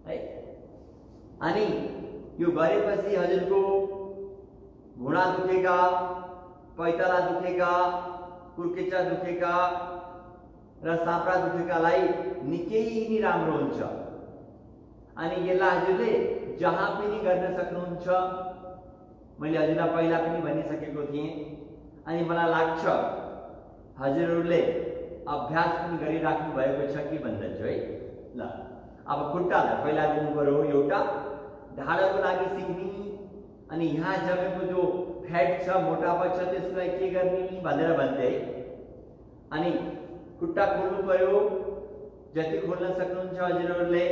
है। अनि यो गरेपछि हजुरको घुँडा दुखेका, पैताला दुखेका, कुर्कुचा दुखेका र साँप्रा दुखेकालाई निकै नै राम्रो हुन्छ। अनि यसलाई हजुरले जहाँ पनि गर्न सक्नुहुन्छ। मैले हजुरलाई पहिला पनि भनिसकेको थिएँ। अनि मलाई लाग्छ हजुरहरूले अभ्यास पनि गरिराख्नु भएको छ कि भन्दछु है। ल अब खुट्टालाई फैलाइदिनु पर्यो एउटा, ढाडाको लागि सिक्ने। अनि यहाँ जमेको जो फ्याट छ, मोटापा छ, त्यसलाई के गर्ने भनेर भन्थे है। अनि खुट्टा खोल्नु पर्यो, जति खोल्न सक्नुहुन्छ हजुरहरूले।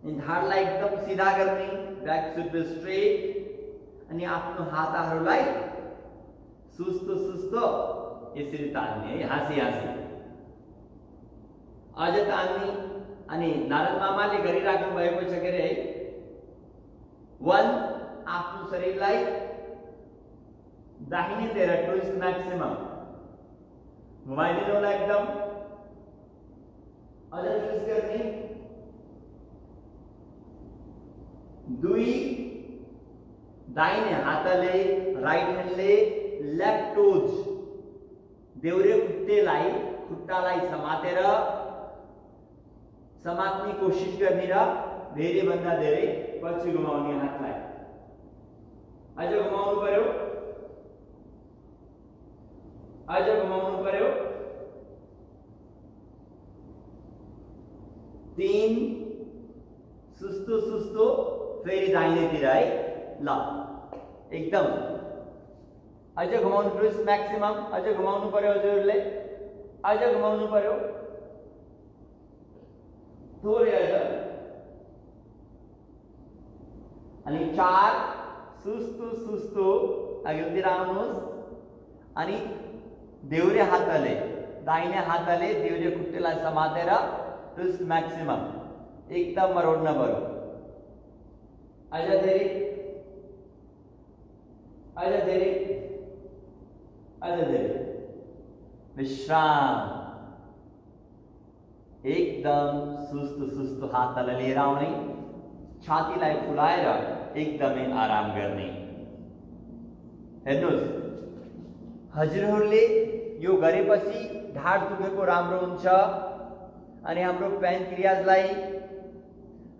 ढाडलाई एकदम सिधा गर्ने, बैक शुड बी स्ट्रेट। अनि आफ्नो हातहरूलाई सुस्तो सुस्तो यसरी तान्ने है, हाँसी हाँसी अझ तान्ने। अनि नारद मामाले गरिराख्नु भएको छ के अरे है। 1 आफ्नो शरीरलाई दाहिनेतिर ट्विस्ट म्याक्सिमम घुमाइदिनु होला एकदम। अझ ट्विस्ट गर्ने, दुई दाहिने हातले राइट ह्यान्डले लेफ्ट टोज देउरे खुट्टालाई समात्ने कोसिस गर्ने र धेरै भन्दा धेरै पछि घुमाउने हातलाई। अझ घुमाउनु पर्यो, अझ घुमाउनु पर्यो। 3 सुस्तो फेरि दाहिनेतिर है। ल एकदम अझ घुमाउनु, ट्विस्ट म्याक्सिमम अझ घुमाउनु पर्यो हजुरले, अझ घुमाउनु पर्यो थोरै अझ। अनि 4 सुस्तो अघिल्तिर आउनुहोस् अनि देउरे हातले दाहिने हातले देउरे खुट्टेलाई समातेर ट्विस्ट म्याक्सिमम एकदम मरोड्न पर्यो। अझ धेरै, अझ धेरै, अझ धेरै। विश्राम, एकदम सुस्तो हातलाई लिएर आउने, छातीलाई फुलाएर एकदमै आराम गर्ने। हेर्नुहोस् हजुरहरूले यो गरेपछि ढाड दुखेको राम्रो हुन्छ अनि हाम्रो प्यानक्रियाजलाई,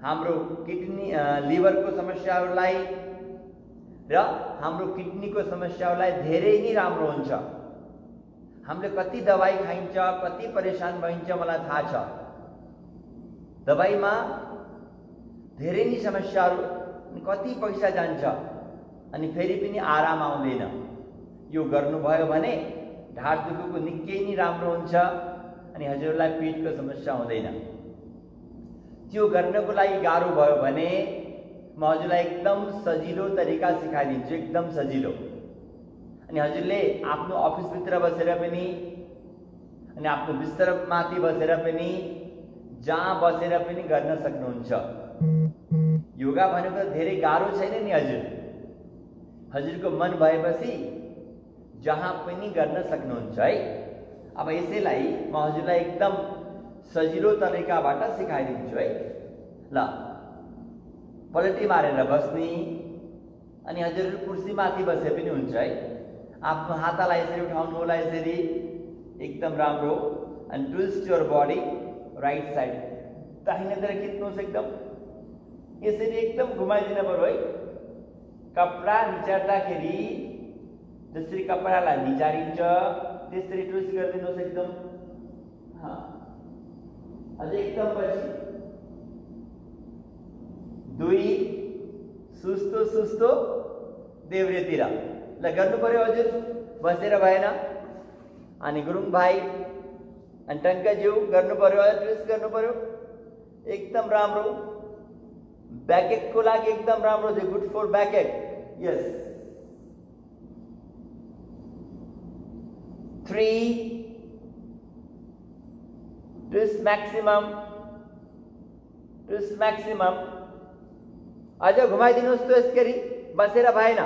हाम्रो किडनी लिभरको समस्याहरूलाई र हाम्रो किडनीको समस्याहरूलाई धेरै नै राम्रो हुन्छ। हामीले कति दबाई खाइन्छ, कति परेशान भइन्छ मलाई थाहा छ। दबाईमा धेरै नै समस्याहरू, कति पैसा जान्छ अनि फेरि पनि आराम आउँदैन। यो गर्नुभयो भने ढाड दुखेको निकै नै राम्रो हुन्छ अनि हजुरलाई पेटको समस्या हुँदैन। त्यो गर्नको लागि गाह्रो भयो भने म हजुरलाई एकदम सजिलो तरिका सिकाइदिन्छु, एकदम सजिलो। अनि हजुरले आफ्नो अफिसभित्र बसेर पनि अनि आफ्नो बिस्तरमाथि बसेर पनि जहाँ बसेर पनि गर्न सक्नुहुन्छ। योगा भनेको धेरै गाह्रो छैन नि हजुर, हजुरको मन भएपछि जहाँ पनि गर्न सक्नुहुन्छ है। अब यसैलाई म हजुरलाई एकदम सजिलो तरिकाबाट सिकाइदिन्छु है। ल पलटी मारेर बस्ने अनि हजुरहरू कुर्सीमाथि बसे पनि हुन्छ है। आफ्नो हातलाई यसरी उठाउनु होला, यसरी एकदम राम्रो। अनि twist your body right side, दाहिनेतिर खिच्नुहोस् एकदम, यसरी एकदम घुमाइदिनु पर्यो है। कपडा निचार्दाखेरि जसरी कपडालाई निचारिन्छ त्यसरी ट्विस्ट गरिदिनुहोस् एकदम। अझै एकदम पछि, 2 सुस्तो देव्रेतिर। ल गर्नु पर्यो हजुर, बसेर भएन। अनि गुरुङ भाइ अनि टङ्कज्यू गर्नु पर्यो, ट्विस्ट गर्नु पर्यो एकदम राम्रो। ब्याकएकको लागि एकदम राम्रो छ, गुड फर ब्याकएक। यस 3 ट्विस्ट म्याक्सिमम, ट्विस्ट म्याक्सिमम। अझ घुमाइदिनुहोस् त यसरी, बसेर भएन।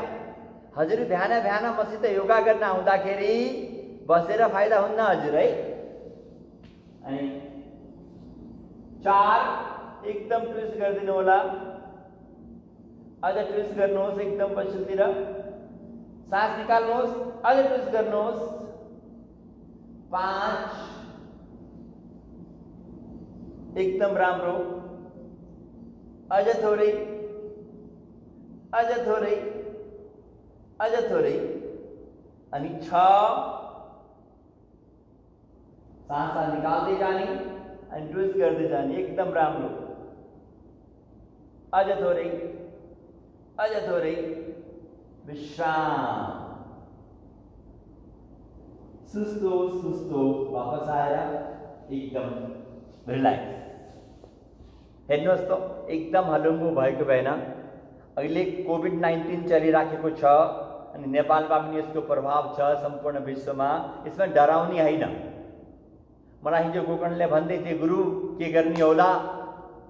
हजुर बिहान मसित योगा गर्न आउँदाखेरि बसेर फाइदा हुन्न हजुर है। अनि 4 एकदम ट्विस्ट गरिदिनु होला, अझ ट्विस्ट गर्नुहोस् एकदम पछिल्तिर। सास निकाल्नुहोस्, अझ ट्विस्ट गर्नुहोस्। 5 एकदम राम्रो, अझ थोरै, अझ थोरै, अझ थोरै। अनि 6 सास निकाल्दै जाने अनि ट्विस्ट गर्दै जाने, एकदम राम्रो। अझ थोरै, अझ थोरै। विश्राम, सुस्तो वापस आएर एकदम रिल्याक्स। हेर्नुहोस् त एकदम हलुङ्गो भएको भएन। अहिले कोभिड-19 चलिराखेको छ अनि नेपालमा पनि यसको प्रभाव छ सम्पूर्ण विश्वमा। यसमा डराउने होइन। मलाई हिजो गोकर्णले भन्दै थिए, गुरु के गर्ने होला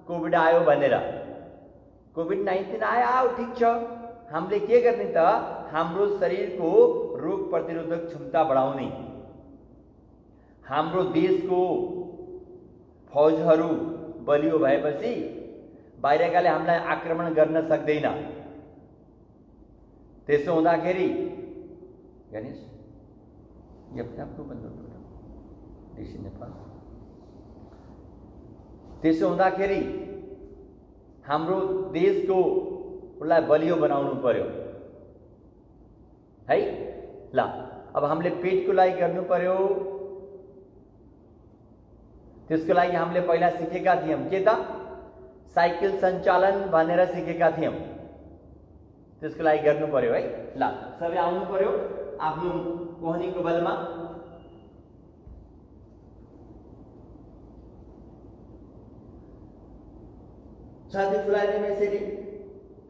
कोभिड आयो भनेर। कोभिड-19 आयो ठिक छ, हामीले के गर्ने त हाम्रो शरीरको रोग प्रतिरोधक क्षमता बढाउने, हाम्रो देशको फौजहरू बलियो भएपछि बाहिरकाले हामीलाई आक्रमण गर्न सक्दैन। त्यसो हुँदाखेरि गणेश ये अपने आप को बंद करो देशी नेपाल। त्यसो हुँदाखेरि हाम्रो देशको उसलाई बलियो बनाउनु पर्यो है। ल अब हामीले पेटको लागि गर्नु पर्यो। त्यसको लागि हामीले पहिला सिकेका थियौं के त साइकल सञ्चालन भनेर सिकेका थियौं। त्यसको लागि गर्नु पर्यो है। ल सबै आउनु पर्यो आफ्नो कोहनीको बलमा। छाती फुलाइदिनु यसरी।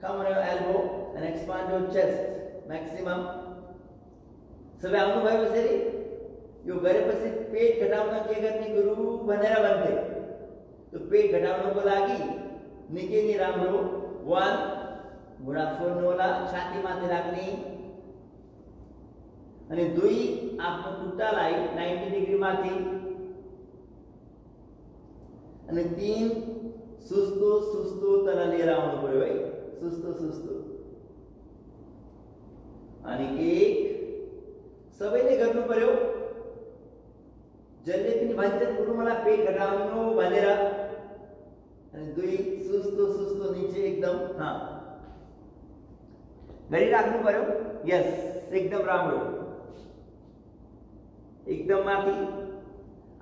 Come on your elbow and expand your chest maximum. सबै आउनु भयो यसरी। यो गरेपछि पेट घटाउन के गर्ने गुरु भनेर भन्थे। तो पेट घटाउनको लागि निकै नै राम्रो 1 घुँडा फोड्नु होला, छाती माथि राख्ने, अनि 2 आफ्नो खुट्टालाई 90 डिग्री माथि, अनि 3 सुस्तो सुस्तो तल लिएर आउनु पर्यो है। सुस्तो सुस्तो। अनि 1 सबैले गर्नु पर्यो। जसले पनि भन्छन् गुरु मलाई पेट घटाउनु भनेर, अनि 2 सुस्तो सुस्तो नीचे एकदम गरिराख्नु पर्यो। यस एकदम राम्रो। एकदम माथि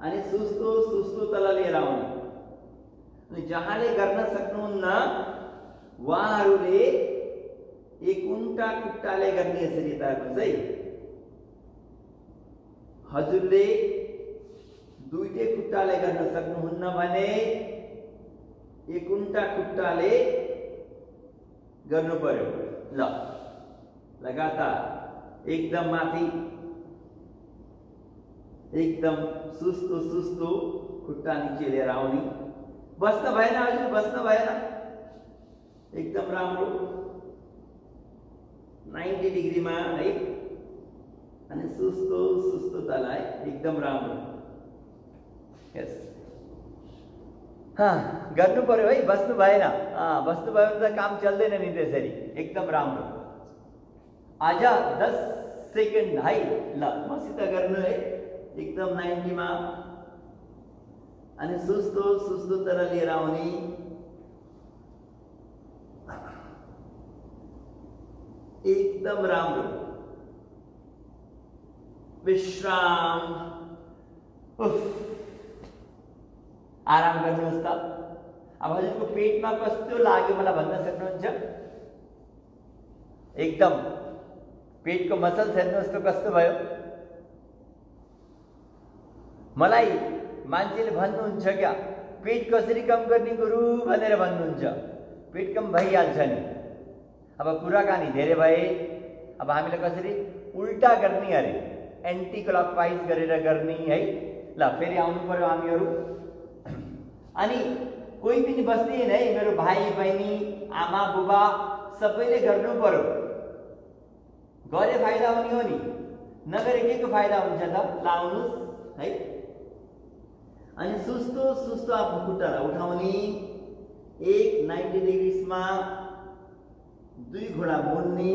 अनि सुस्तो सुस्तो तल लिएर आउनु। अनि जहाँले गर्न सक्नुहुन्न उहाँहरूले एकुन्टा खुट्टाले गर्ने यसरी तार्नुहोस् है। हजुरले दुईटै खुट्टाले गर्न सक्नुहुन्न भने एकुन्टा खुट्टाले गर्नु पर्यो। ल लगातार एकदम माथि, एकदम सुस्तो सुस्तो खुट्टा नीचे लिएर आउने। बस्न भएन हजुर, बस्न भएन। एकदम राम्रो 90 डिग्रीमा है। अनि सुस्तो सुस्तो तलाई एकदम राम्रो। यस गर्नु पर्यो है। बस्नु भएन। बस्नु भयो भने त काम चल्दैन नि त्यसरी। एकदम राम्रो। आज 10 सेकेन्ड है। ल मसित गर्नु है। एकदम 90 मा अनि सुस्तो सुस्तो तरह लिएर आउने। एकदम राम्रो। विश्राम। आराम गर्नुहोस् त। अब हजुरको पेटमा कस्तो लाग्यो मलाई भन्न सक्नुहुन्छ? एकदम पेटको मसल्स हेर्नुहोस् त कस्तो भयो। मलाई मान्छेले भन्नुहुन्छ क्या पेट कसरी कम गर्ने गुरु भनेर भन्नुहुन्छ। पेट कम भइहाल्छ नि। अब कुराकानी धेरै भए। अब हामीले कसरी उल्टा गर्ने अरे, एन्टी क्लकवाइज गरेर गर्ने है। ल फेरि आउनु पर्यो हामीहरू। अनि कोही पनि बस्दैन है। मेरो भाइ बहिनी आमा बुबा सबैले गर्नु पर्यो। गरे फाइदा हुने हो नि, नगरे के को फाइदा हुन्छ त? लाउनुस् है। अनि सुस्तो सुस्तो आफ्नो खुट्टालाई उठाउने। 1 90 डिग्रीमा 2 घुँडा मोड्ने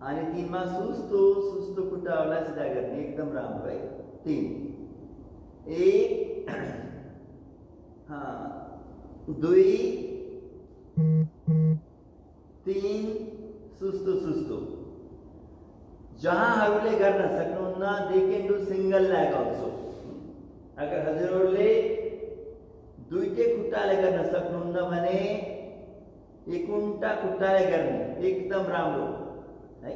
अनि 3 मा सुस्तो सुस्तो खुट्टालाई सिधा गर्ने। एकदम राम्रो है। 3 1 2 3 सुस्तो सुस्तो। जहाँहरूले गर्न सक्नुहुन्न they can do single leg also. अगर हजुरहरूले दुईटै खुट्टाले गर्न सक्नुहुन्न भने एकुन्टा खुट्टाले गर्ने। एकदम राम्रो है।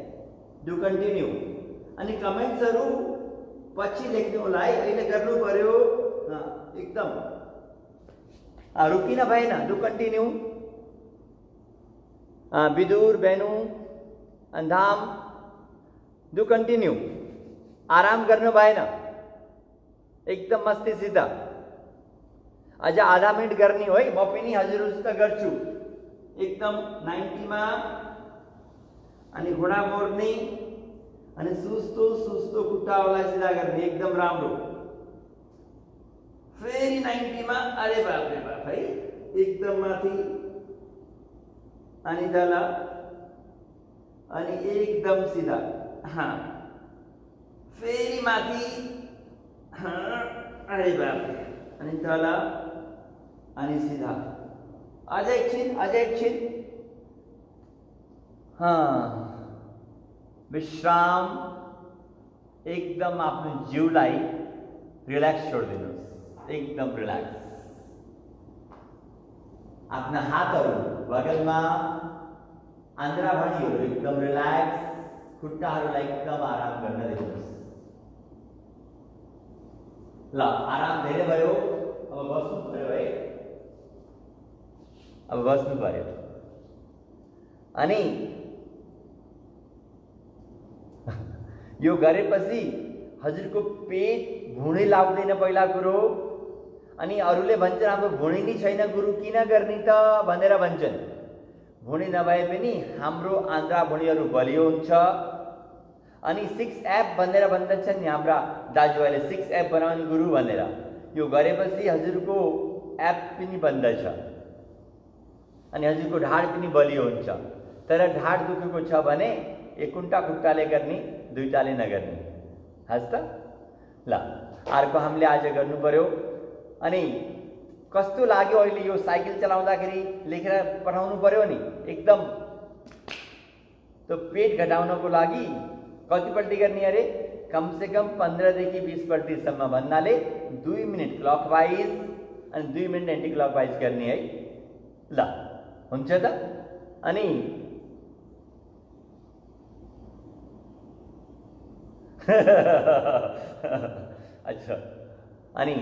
Do continue. अनि कमेन्ट्सहरू पछि लेख्नु होला है। अहिले गर्नु पर्यो। एकदम रुकिन भएन। Do continue. विदुर बेनु अन्धाम डु कन्टिन्यू। आराम गर्नु भएन। एकदम मस्तीसित। अझ आधा मिनट गर्ने हो है। म पनि हजुरसित गर्छु। एकदम 90 मा अनि घुँडा मोड्ने अनि सुस्तो सुस्तो खुट्टालाई सिधा गर्ने। एकदम राम्रो। फेरि 90 मा अरे बाप रे बाप है एकदम माथि अनि तल अनि एकदम सिधा फेरि माथि अरे बाप रे अनि तल अनि सिधा अझै एकछिन विश्राम एकदम आफ्नो जिउलाई रिल्याक्स छोडिदिनुहोस् एकदम रिल्याक्स आफ्ना हातहरू बगलमा आन्द्रा भणीहरू एकदम रिल्याक्स खुट्टाहरूलाई एकदम आराम गर्न दिनुहोस् ल आराम धेरै भयो अब बस्नु पर्यो है अब बस्नु पर्यो अनि यो गरेपछि हजुरको पेट भुँडी लाग्दैन पहिला कुरो अनि अरूले भन्छन् हाम्रो भुँडी नै छैन गुरु किन गर्ने त भनेर भन्छन् भुँडी नभए पनि हाम्रो आन्द्रा भुँडीहरू बलियो हुन्छ अनि 6 एप भनेर भन्दछन् नि हाम्रा दाजुभाइले 6 एप बनाउनु गुरु भनेर यो गरेपछि हजुरको एप पनि बन्दछ अनि हजुरको ढाड पनि बलियो हुन्छ तर ढाड दुखेको छ भने एकुन्टा खुट्टाले गर्ने दुईटाले नगर्ने हस् त ल अर्को हामीले आज गर्नु पर्यो अनि कस्तो लाग्यो अहिले यो साइकल चलाउँदाखेरि लेखेर पठाउनु पर्यो नि एकदम त्यो पेट घटाउनको लागि कतिपल्टी गर्ने अरे कम से कम 15 देखि 20 पल्टीसम्म भन्नाले 2 मिनेट क्लकवाइज अनि 2 मिनेट एन्टी क्लकवाइज गर्ने है ल हुन्छ त अनि अच्छा अनि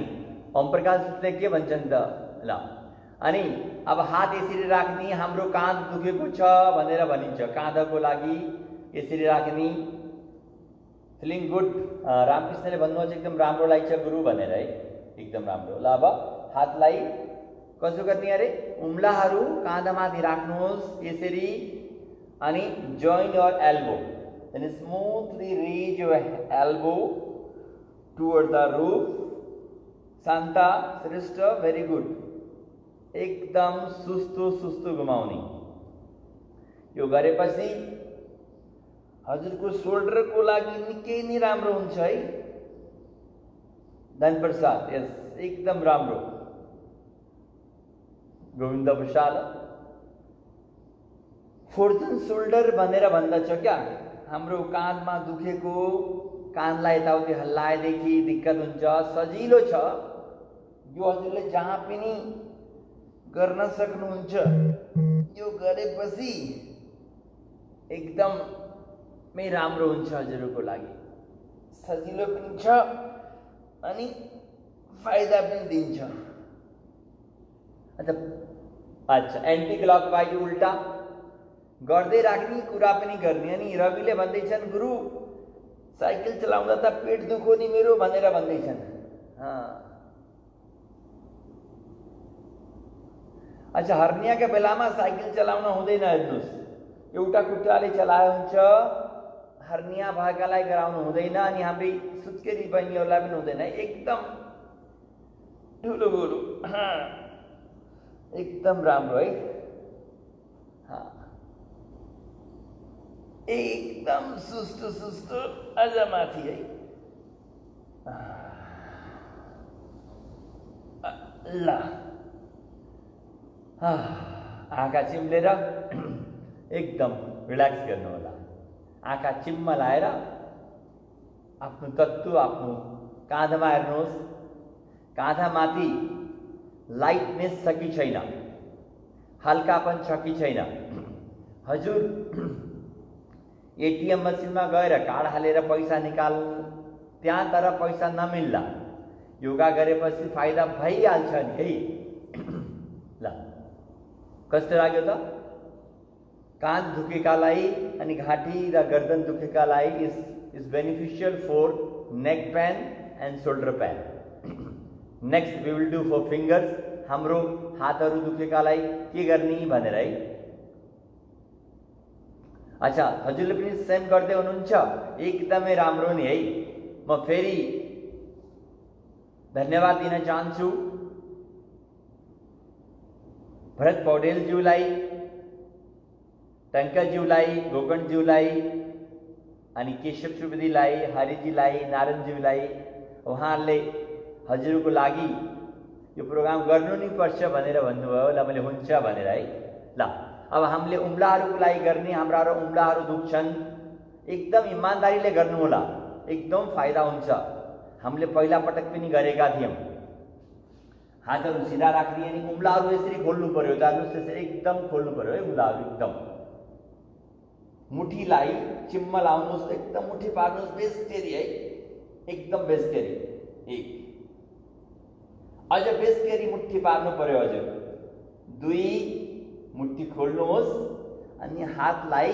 ओम प्रकाशले के भन्छन् त ल अनि अब हात यसरी राख्ने हाम्रो काँध दुखेको छ भनेर भनिन्छ काँधको लागि यसरी राख्ने फिलिङ गुड रामकृष्णले भन्नुहुन्छ एकदम राम्रो लाग्छ गुरु भनेर है एकदम राम्रो ल अब हातलाई कसो गर्ने अरे उम्लाहरू काँधमाथि राख्नुहोस् यसरी अनि join your elbow then smoothly raise your elbow toward the roof Shanta Shrestha very good एकदम सुस्तो घुमाउने यो गरेपछि हजुरको शोल्डरको लागि निकै नै राम्रो हुन्छ है धन प्रसाद यस एकदम राम्रो गोविन्द विशाल फोर्चुन शोल्डर भनेर भन्दछ क्या हाम्रो काँधमा दुखेको कानलाई यताउति हल्लाएदेखि दिक्कत हुन्छ सजिलो छ यो हजुरले जहाँ पनि गर्न सक्नुहुन्छ यो गरेपछि एकदमै राम्रो हुन्छ हजुरको लागि सजिलो पनि छ अनि फाइदा पनि दिन्छ अच्छा एन्टी क्लकवाइज उल्टा गर्दै राख्ने कुरा पनि गर्ने अनि रविले भन्दैछन् गुरु साइकल चलाउँदा त पेट दुखो नि मेरो भनेर भन्दैछन् अच्छा हर्नियाका बेलामा साइकल चलाउन हुँदैन हेर्नुहोस् एउटा खुट्टाले चलाए हुन्छ हर्निया भएकालाई गराउनु हुँदैन अनि हाम्री सुत्केरी बहिनीहरूलाई पनि हुँदैन एकदम ठुलो गुरु एकदम राम्रो है एकदम सुस्तो अझ माथि है ल आँखा चिम्लेर एकदम रिल्याक्स गर्नु होला आँखा चिम्म लाएर आफ्नो तत्त्व आफ्नो काँधमा हेर्नुहोस् काँधामाथि लाइटनेस छ कि छैन हल्कापन छ कि छैन हजुर एटीएम मसिनमा गएर कार्ड हालेर पैसा निकाल त्यहाँ तर पैसा नमिल्ला योगा गरेपछि फाइदा भइहाल्छ नि है ल कस्तो लाग्यो त काँध दुखेकालाई अनि घाँटी र गर्दन दुखेकालाई is beneficial for neck pain and shoulder pain next we will do for fingers हाम्रो हातहरू दुखेकालाई के गर्ने भनेर है अच्छा हजुरले पनि सेम गर्दै हुनुहुन्छ एकदमै राम्रो नि है म फेरि धन्यवाद दिन चाहन्छु भरत पौडेलज्यूलाई, टङ्कज्यूलाई, गोकर्णज्यूलाई अनि केशव त्रिवेदीलाई, हरिजीलाई, नारायणज्यूलाई। उहाँहरूले हजुरको लागि यो प्रोग्राम गर्नु नै पर्छ भनेर भन्नुभयो। ल मैले हुन्छ भनेर है। ल अब हामीले उम्लाहरूको लागि गर्ने, हाम्रा उम्लाहरू दुख्छन्, एकदम इमान्दारीले गर्नु होला, एकदम फाइदा हुन्छ। हामीले पहिला पटक पनि गरेका थियौँ। हातहरू सिधा राख्ने अनि उम्लाहरू यसरी खोल्नु पर्यो, जान्नुहोस् त्यसरी एकदम खोल्नु पर्यो है। उम्लाहरू एकदम मुठीलाई चिम्म लाउनुहोस्, एकदम मुठी पार्नुहोस्, बेस्टेरी है, एकदम बेस्टेरी। एक अझ बेस्टेरी मुठी पार्नु पर्यो हजुर। दुई मुठी खोल्नुहोस् अनि हातलाई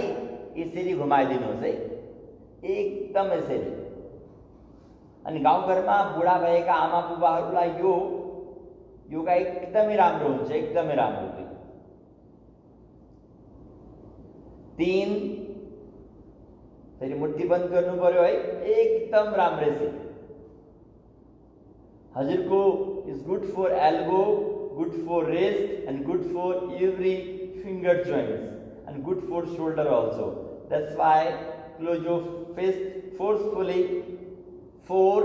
यसरी घुमाइदिनुहोस् है, एकदम यसरी। अनि गाउँघरमा बुढा भएका आमा बुबाहरूलाई यो योगा एकदमै राम्रो हुन्छ, एकदमै राम्रो। तीन फेरि मुठी बन्द गर्नु पर्यो है, एकदम राम्रैसी। हजुरको is good for elbow, good for rest and good for every finger joints and good for shoulder also. That's why close your fist forcefully. 4.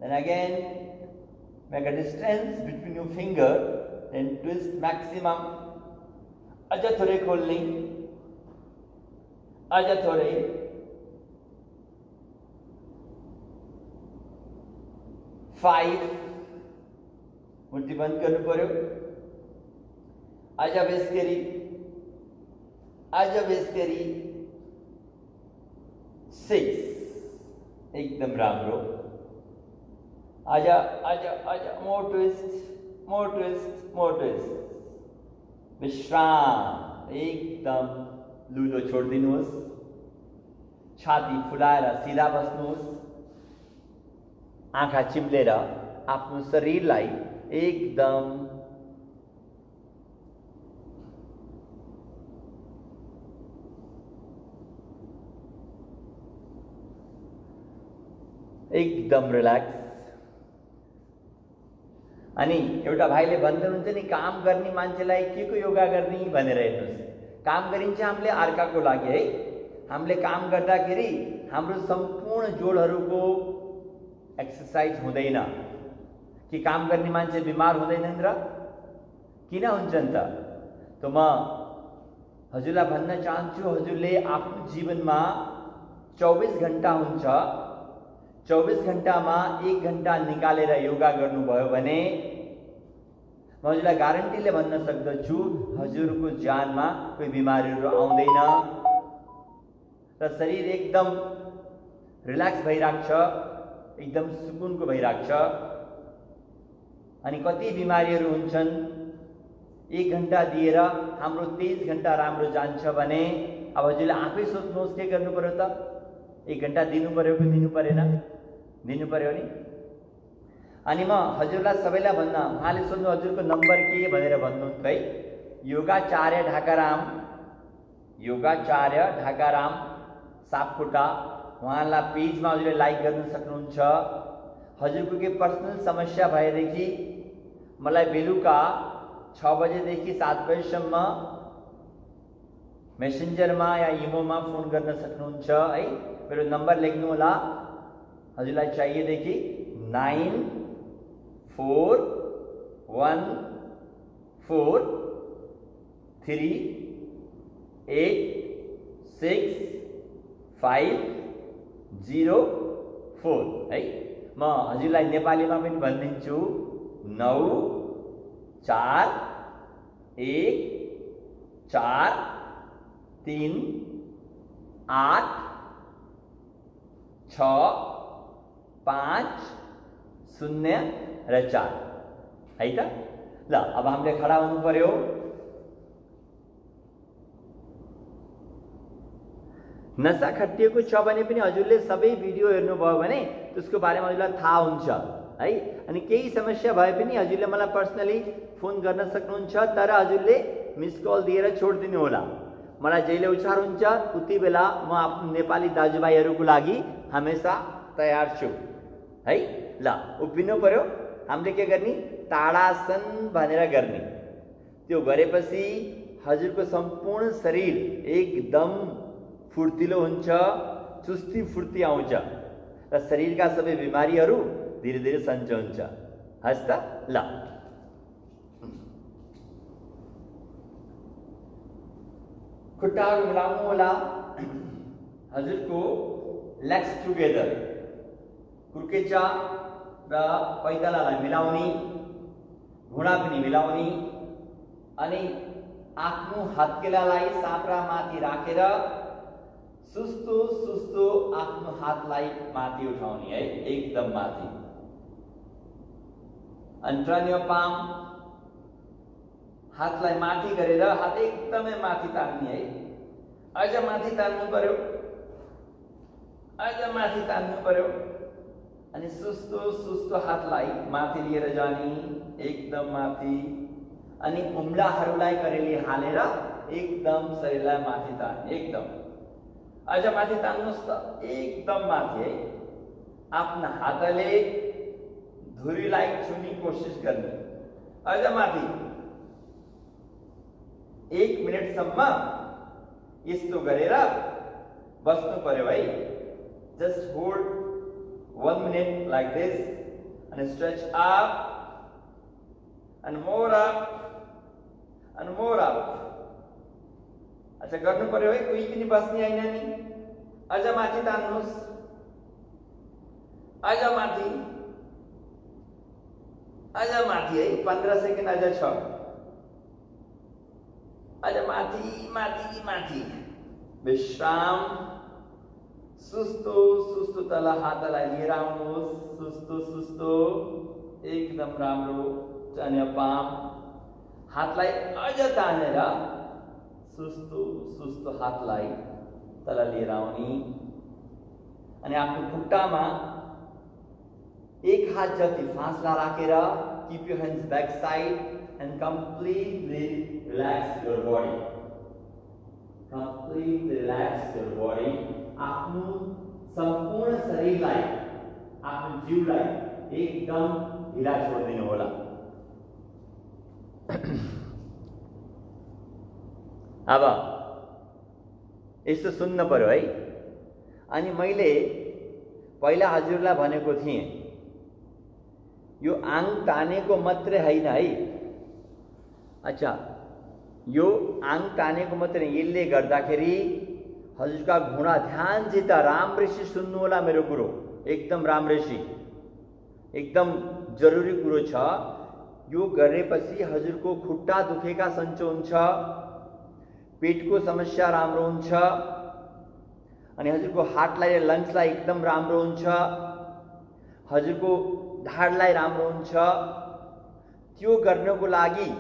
Then again make a distance between your finger, then twist maximum. अझ थोड़े खोल्ने, अझ थोड़े। 5 मुट्ठी बंद गर्नु पर्यो। अझ बेस गरी, अझ बेस गरी। 6 एकदम राम्रो। अझ अझ अझ more twist, more twist, more twist. विश्राम, एकदम लुलो छोडिदिनुहोस्। छाती फुलाएर सिधा बस्नुहोस्। आँखा चिम्लेर आफ्नो शरीरलाई एकदम एकदम रिल्याक्स। अनि एउटा भाइले भन्नुहुन्छ नि काम गर्ने मान्छेलाई के को योगा गर्ने भनेर। हेर्नुहोस्, काम गरिन्छ हामीले अर्काको लागि है। हामीले काम गर्दाखेरि हाम्रो सम्पूर्ण जोडहरूको एक्सरसाइज हुँदैन कि काम गर्ने मान्छे बिमार हुँदैनन् र किन हुन्छन् त? त म हजुरलाई भन्न चाहन्छु, हजुरले आफ्नो जीवनमा 24 घण्टा हुन्छ, 24 घण्टामा 1 घण्टा निकालेर योगा गर्नुभयो भने म हजुरलाई ग्यारेन्टीले भन्न सक्दछु हजुरको ज्यानमा कोही बिमारीहरू आउँदैन र शरीर एकदम रिल्याक्स भइराख्छ, एकदम सुकुनको भइराख्छ। अनि कति बिमारीहरू हुन्छन् 1 घण्टा दिएर हाम्रो 23 घण्टा राम्रो जान्छ भने अब हजुरले आफै सोच्नुहोस् के गर्नु पर्यो त? 1 घण्टा दिनु पर्यो कि दिनु परेन? दिनु पर्यो नि। अनि म हजुरलाई सबैलाई भन्न, उहाँले सोध्नु हजुरको नम्बर के भनेर भन्नुहुन्छ है। योगाचार्य ढाकाराम, योगाचार्य ढाकाराम सापकोटा, उहाँलाई पेजमा हजुरले लाइक गर्न सक्नुहुन्छ। हजुरको के पर्सनल समस्या भएदेखि मलाई बेलुका 6 बजेदेखि 7 बजेसम्म मेसेन्जरमा या इमोमा फोन गर्न सक्नुहुन्छ है। मेरो नम्बर लेख्नु होला, हजुरलाई चाहिएदेखि 9414186504 है। म हजुरलाई नेपालीमा पनि भनिदिन्छु 9414386504 है त। ल अब हामीले खडा हुनु पर्यो। नसा खटिएको छ भने पनि हजुरले सबै भिडियो हेर्नुभयो भने त्यसको बारेमा हजुरलाई थाहा हुन्छ है। अनि केही समस्या भए पनि हजुरले मलाई पर्सनली फोन गर्न सक्नुहुन्छ, तर हजुरले मिस कल दिएर छोडिदिनु होला। मलाई जहिले उचार हुन्छ उति बेला म आफ्नो नेपाली दाजुभाइहरूको लागि हमेसा तयार छु है। ल उभिनु पर्यो। हामीले के गर्ने, ताडासन भनेर गर्ने। त्यो गरेपछि हजुरको सम्पूर्ण शरीर एकदम फुर्तिलो हुन्छ, चुस्ती फुर्ती आउँछ र शरीरका सबै बिमारीहरू धीरे धीरे सन्चो हुन्छ। हस् त ल खुट्टाहरू मिलाउनु होला। हजुरको लेग्स टुगेदर, कुर्केचा र पैतालालाई मिलाउने, घुँडा पनि मिलाउने अनि आफ्नो हत्केलालाई साप्रा माथि राखेर सुस्तो सुस्तो आफ्नो हातलाई माथि उठाउने है, एकदम माथि। And turn your palm, हातलाई माथि गरेर हात एकदमै माथि तान्ने है। अझ माथि तान्नु पर्यो, अझ माथि तान्नु पर्यो अनि सुस्तो सुस्तो हातलाई माथि लिएर जाने, एकदम माथि। अनि उम्लाहरूलाई करेली हालेर एकदम शरीरलाई माथि तान्ने, एकदम। अझ माथि तान्नुस् त, एकदम माथि है। आफ्ना हातले धुरीलाई छुने कोसिस गर्ने, अझ माथि। 1 मिनेटसम्म यस्तो गरेर बस्नु पर्यो है। Just hold 1 minute like this and stretch up and more up and more up. अच्छा गर्नु पर्यो है, कोही पनि बस्ने हैन नि। अझ माथि तान्नुस्, अझ माथि, अझ माथि है। 15 सेकेन्ड अझ छ। अझ माथि माथि माथि। विश्राम। सुस्तो सुस्तो तल हातलाई लिएर आउनुहोस्, सुस्तो सुस्तो, एकदम राम्रो। टर्न योर पाम, हातलाई अझ तानेर सुस्तो सुस्तो हातलाई तल लिएर आउने अनि आफ्नो खुट्टामा एक हात जति फासला राखेर keep your hands back side and completely relax your body. Completely relax your body. आफ्नो सम्पूर्ण शरीरलाई, आफ्नो जिउलाई एकदम ढिला छोडिदिनु होला। अब यस्तो सुन्न पर्यो है। अनि मैले पहिला हजुरलाई भनेको थिएँ, यो आङ तानेको मात्रै हैन है। अच्छा, यो आङ तानेको मात्रै, यसले गर्दाखेरि हजुरका घुँडा ध्यानसित राम्ररी सुन्नु होला मेरो कुरो, एकदम राम्ररी, एकदम जरुरी कुरो छ। यो गरेपछि हजुरको खुट्टा दुखेका सन्चो हुन्छ, पेटको समस्या राम्रो हुन्छ अनि हजुरको हार्टलाई लङ्सलाई एकदम राम्रो हुन्छ, हजुरको ढाडलाई राम्रो हुन्छ। त्यो गर्नको लागि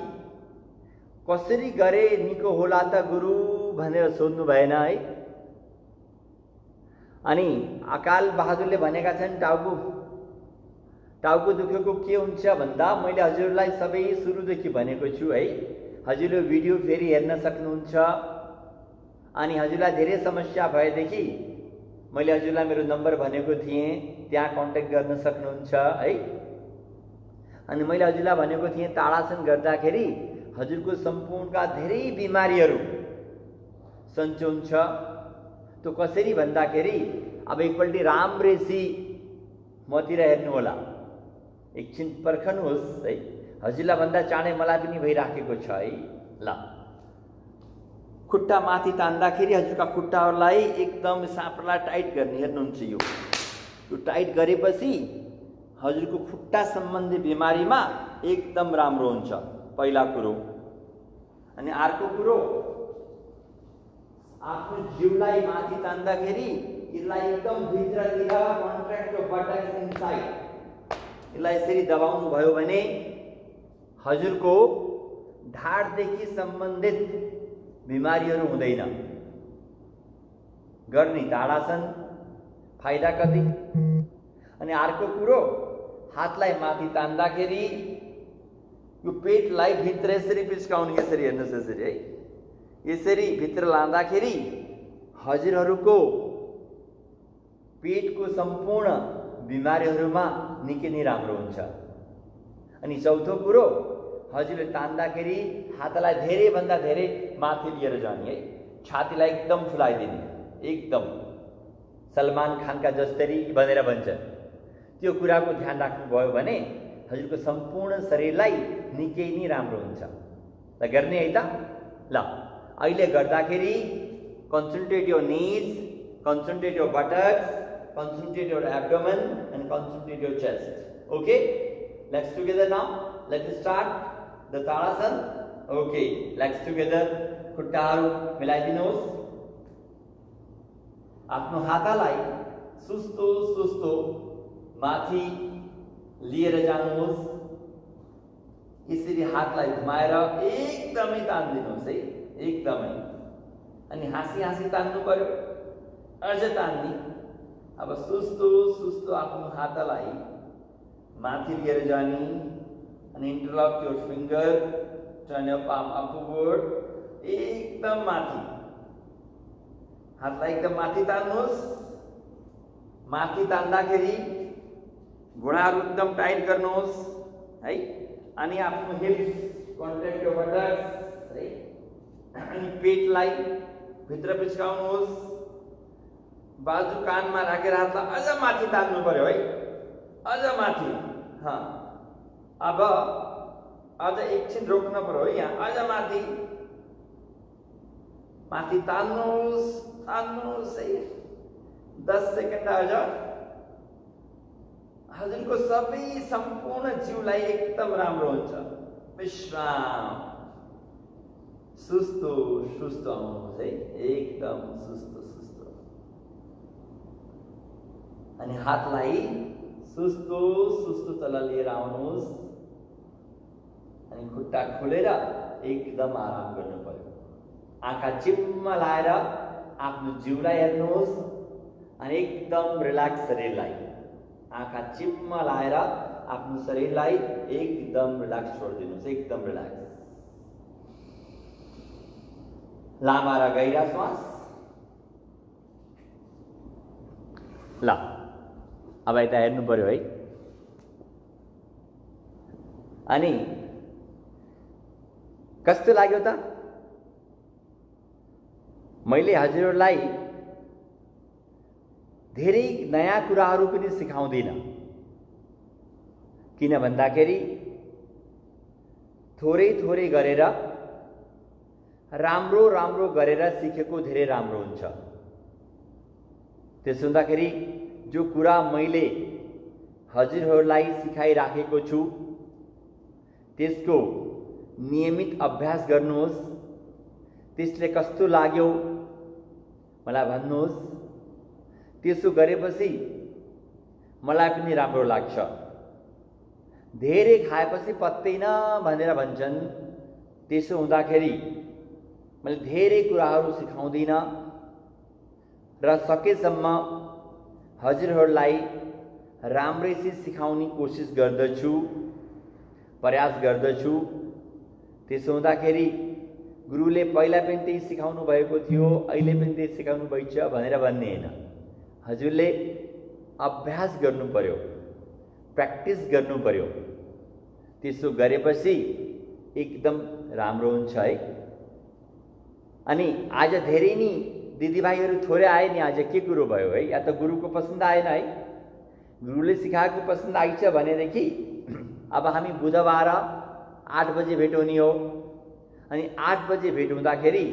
कसरी गरे निको होला त गुरु भनेर सोध्नु भएन है। अनि अकाल बहादुरले भनेका छन् टाउको दुखेको के हुन्छ भन्दा मैले हजुरलाई सबै सुरुदेखि भनेको छु है। हजुरले भिडियो फेरि हेर्न सक्नुहुन्छ। अनि हजुरलाई धेरै समस्या भएदेखि मैले हजुरलाई मेरो नम्बर भनेको थिएँ, त्यहाँ कन्ट्याक्ट गर्न सक्नुहुन्छ है। अनि मैले हजुरलाई भनेको थिएँ ताडासन गर्दाखेरि हजुरको सम्पूर्णका धेरै बिमारीहरू सन्चो हुन्छ। त्यो कसरी भन्दाखेरि अब एकपल्ट राम्ररी मतिर हेर्नु होला, एकछिन पर्खनुहोस् है। हजुरलाई भन्दा चाँडै मलाई पनि भइराखेको छ है। ल खुट्टा माथि तान्दाखेरि हजुरका खुट्टाहरूलाई एकदम साँपलाई टाइट गर्ने, हेर्नुहुन्छ यो टाइट गरेपछि हजुरको खुट्टा सम्बन्धी बिमारीमा एकदम राम्रो हुन्छ, पहिला कुरो। अनि अर्को कुरो, आफ्नो जिउलाई माथि तान्दाखेरि यसलाई एकदम भित्रतिर कन्ट्र्याक्ट बटक्स इनसाइड, यसलाई यसरी दबाउनु भयो भने हजुरको ढाडदेखि सम्बन्धित बिमारीहरू हुँदैन। गर्ने ताडासन फाइदा कति। अनि अर्को कुरो, हातलाई माथि तान्दाखेरि यो पेटलाई भित्र यसरी पिस्काउने, यसरी हेर्नुहोस्, यसरी है, यसरी भित्र लाँदाखेरि हजुरहरूको पेटको सम्पूर्ण बिमारीहरूमा निकै नै राम्रो हुन्छ। अनि चौथो कुरो, हजुरले तान्दाखेरि हातलाई धेरैभन्दा धेरै माथि लिएर जाने है, छातीलाई एकदम फुलाइदिने, एकदम सलमान खानका जस्तरी भनेर भन्छन्। त्यो कुराको ध्यान राख्नुभयो भने हजुरको सम्पूर्ण शरीरलाई निकै नै राम्रो हुन्छ। ल गर्ने है त। ल अहिले गर्दाखेरि concentrate your knees, concentrate your buttocks, concentrate your abdomen and concentrate your chest. Okay, let's together now, let's start the tadasana. Okay, let's together. खुट्टाहरू मिलाइदिनुहोस्, आफ्नो हातलाई सुस्तो सुस्तो माथि लिएर जानुहोस्। यसरी हातलाई घुमाएर एकदमै तान्दिनुहोस् है, एकदमै। अनि हाँसी हाँसी तान्नु पर्यो, अझ तान्ने। अब सुस्तो सुस्तो आफ्नो हातलाई माथि लिएर जाने। अनि interlock your finger, turn your palm upward, एकदम माथि। हातलाई एकदम माथि तान्नुहोस्। माथि तान्दाखेरि घुँडाहरू एकदम टाइट गर्नुहोस् है। अनि आफ्नो हिप्स कन्ट्र्याक्ट योर बटक्स है। अनि पेटलाई भित्र पिचकाउनुहोस्। बाजु कानमा राखेर हातलाई अझ माथि तान्नु पर्यो है, अझ माथि। अब अझ एकछिन रोक्नु पर्यो है, यहाँ अझ माथि माथि तान्नुहोस्, तान्नुहोस् है। 10 सेकेन्ड अझ। हजुरको सबै सम्पूर्ण जिउलाई एकदम राम्रो हुन्छ। विश्राम, सुस्तो सुस्तो आउनुहोस् है, एकदम सुस्तो सुस्तो। अनि हातलाई सुस्तो सुस्तो तल लिएर आउनुहोस्। अनि खुट्टा खोलेर एकदम आराम गर्नु पर्यो। आँखा चिम्म लाएर आफ्नो जिउलाई हेर्नुहोस् अनि एकदम रिल्याक्स शरीरलाई, आँखा चिम्म लाएर आफ्नो शरीरलाई एकदम रिल्याक्स छोडिदिनुहोस्, एकदम रिल्याक्स। लामा र गहिरा श्वास। ल अब यता हेर्नु पर्यो है। अनि कस्तो लाग्यो त? मैले हजुरहरूलाई धेरै नयाँ कुराहरू पनि सिकाउँदिनँ, किन भन्दाखेरि थोरै थोरै गरेर राम्रो राम्रो गरेर सिकेको धेरै राम्रो हुन्छ। त्यसो हुँदाखेरि जो कुरा मैले हजुरहरूलाई सिकाइराखेको छु त्यसको नियमित अभ्यास गर्नुहोस्। त्यसले कस्तो लाग्यो मलाई भन्नुहोस्। त्यसो गरेपछि मलाई पनि राम्रो लाग्छ। धेरै खाएपछि पत्दैन भनेर भन्छन्। त्यसो हुँदाखेरि मैले धेरै कुराहरू सिकाउँदिनँ र सकेसम्म हजुरहरूलाई राम्रैसित सिकाउने कोसिस गर्दछु, प्रयास गर्दछु। त्यसो हुँदाखेरि गुरुले पहिला पनि त्यही सिकाउनु भएको थियो, अहिले पनि त्यही सिकाउनु भइछ भनेर भन्ने होइन। हजुरले अभ्यास गर्नु पर्यो, प्र्याक्टिस गर्नु पर्यो। त्यसो गरेपछि एकदम राम्रो हुन्छ है। अनि आज धेरै नि दिदीभाइहरू थोरै आए नि। आज के कुरो भयो है? या त गुरुको पसन्द आएन है, गुरुले सिकाएको पसन्द आइछ भनेदेखि अब हामी बुधबार 8 बजे भेट हुने हो। अनि 8 बजे भेट हुँदाखेरि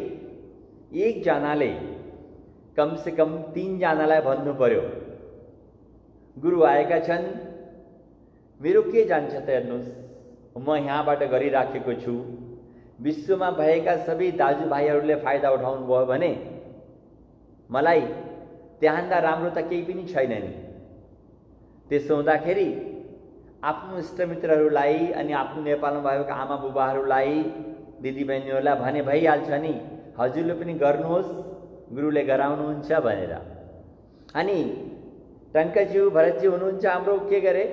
एकजनाले कमसेकम 3 जनालाई भन्नु पर्यो गुरु आएका छन्, मेरो के जान्छ त हेर्नुहोस्, म यहाँबाट गरिराखेको छु। विश्वमा भएका सबै दाजुभाइहरूले फाइदा उठाउनु भयो भने मलाई त्यहाँभन्दा राम्रो त केही पनि छैन नि। त्यसो हुँदाखेरि आफ्नो इष्टमित्रहरूलाई अनि आफ्नो नेपालमा भएको आमा बुबाहरूलाई, दिदीबहिनीहरूलाई भने भइहाल्छ नि, हजुरले पनि गर्नुहोस्, गुरुले गराउनुहुन्छ भनेर। अनि टङ्कज्यू भरतजी हुनुहुन्छ हाम्रो, के गरे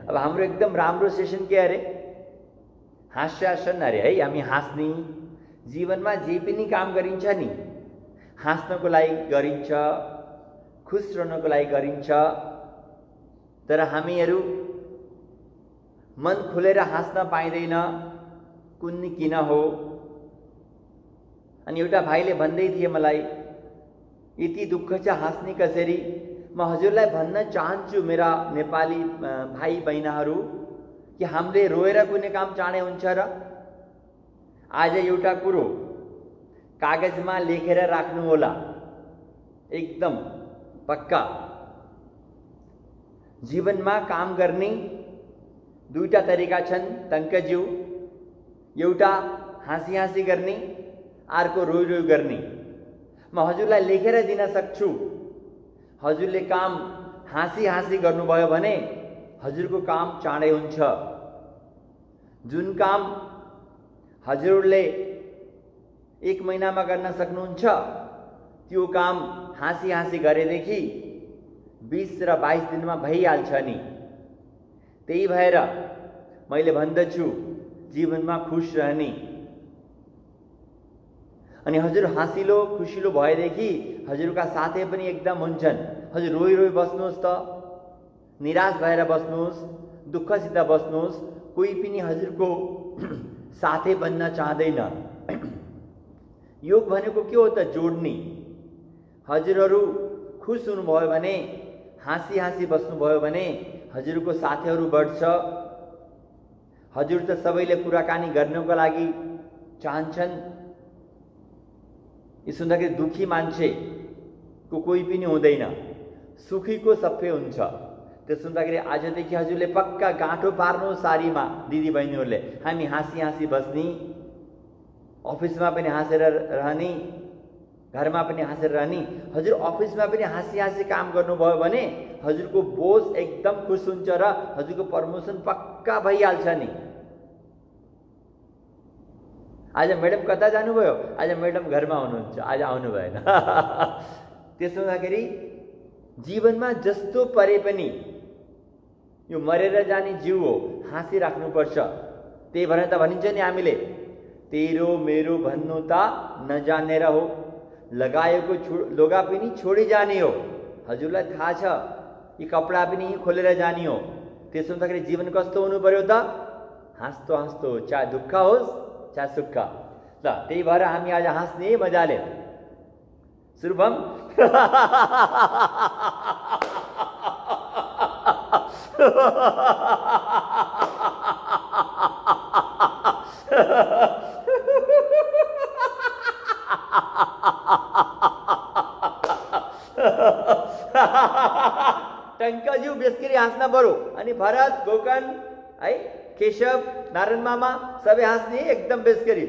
अब हाम्रो एकदम राम्रो सेसन के अरे हास्यासन अरे है। हामी हाँस्ने, जीवनमा जे पनि काम गरिन्छ नि हाँस्नको लागि गरिन्छ, खुश रहनको लागि गरिन्छ। तर हामीहरू मन खुलेर हाँस्न पाइँदैन, कुन्नी किन हो। अनि एउटा भाइले भन्दै थिए मलाई, यति दुःख छ हाँस्ने कसरी। म हजुरलाई भन्न चाहन्छु मेरा नेपाली भाइ बहिनीहरू कि हामीले रोएर कुनै काम चाँडै हुन्छ र? आज एउटा कुरो कागजमा लेखेर राख्नु होला, एकदम पक्का। जीवनमा काम गर्ने दुईटा तरिका छन् टङ्कज्यू, एउटा हाँसी हाँसी गर्ने, अर्को रोइ रोइ गर्ने। म हजुरलाई लेखेर दिन सक्छु। हजुरले काम हाँसी हाँसी गर्नुभयो भने हजुरको काम चाँडै हुन्छ। जुन काम हजुरले 1 महिनामा गर्न सक्नुहुन्छ त्यो काम हाँसी हाँसी गरेदेखि 20 र 22 दिनमा भइहाल्छ नि। त्यही भएर मैले भन्दछु जीवनमा खुश रहने। अनि हजुर हाँसिलो खुसिलो भएदेखि हजुरका साथी पनि एकदम हुन्छन्। हजुर रोइ रोइ बस्नुहोस् त, निराश भएर बस्नुहोस्, दुःखसित बस्नुहोस्, कोही पनि हजुरको साथी बन्न चाहँदैन। योग भनेको के हो त? जोड्ने। हजुरहरू खुश हुनुभयो भने, हाँसी हाँसी बस्नुभयो भने हजुरको साथीहरू बढ्छ। हजुर त सबैले कुराकानी गर्नको लागि चाहन्छन्। यो सुन्दाखेरि दुखी मान्छेको कोही पनि हुँदैन, सुखीको सबै हुन्छ। त्यो सुन्दाखेरि आजदेखि हजुरले पक्का गाँठो पार्नु सारीमा दिदी बहिनीहरूले। हामी हाँसी हाँसी बस्ने, अफिसमा पनि हाँसेर रहने, घरमा पनि हाँसेर रहने। हजुर अफिसमा पनि हाँसी हाँसी काम गर्नुभयो भने हजुरको बोस एकदम खुश हुन्छ र हजुरको प्रमोसन पक्का भइहाल्छ नि। आज मैडम कता जानुभयो? आज मैडम घरमा हुनुहुन्छ, आज आउनु भएन। त्यसो हुँदाखेरि जीवनमा जस्तो परे पनि यो मरेर जाने जीव हो, हाँसिराख्नुपर्छ। त्यही भएर त भनिन्छ नि हामीले, तेरो मेरो भन्नु त नजानेर हो, लगाएको लुगा पनि छोडी जाने हो। हजुरलाई थाहा छ यी कपडा पनि खोलेर जाने हो। त्यसो हुँदाखेरि जीवन कस्तो हुनु पर्यो त? हाँस्दो हाँस्दो, चाहे दुःख होस् चाहे सुख। ल त्यही भएर हामी आज हाँस्ने मजाले। शुभम। टङ्कज्यू बेसकरी हाँस्न बरु। अनि भरत, गोकर्ण है, केशव, नारायण मामा सबै हाँस्ने एकदम बेसकरी।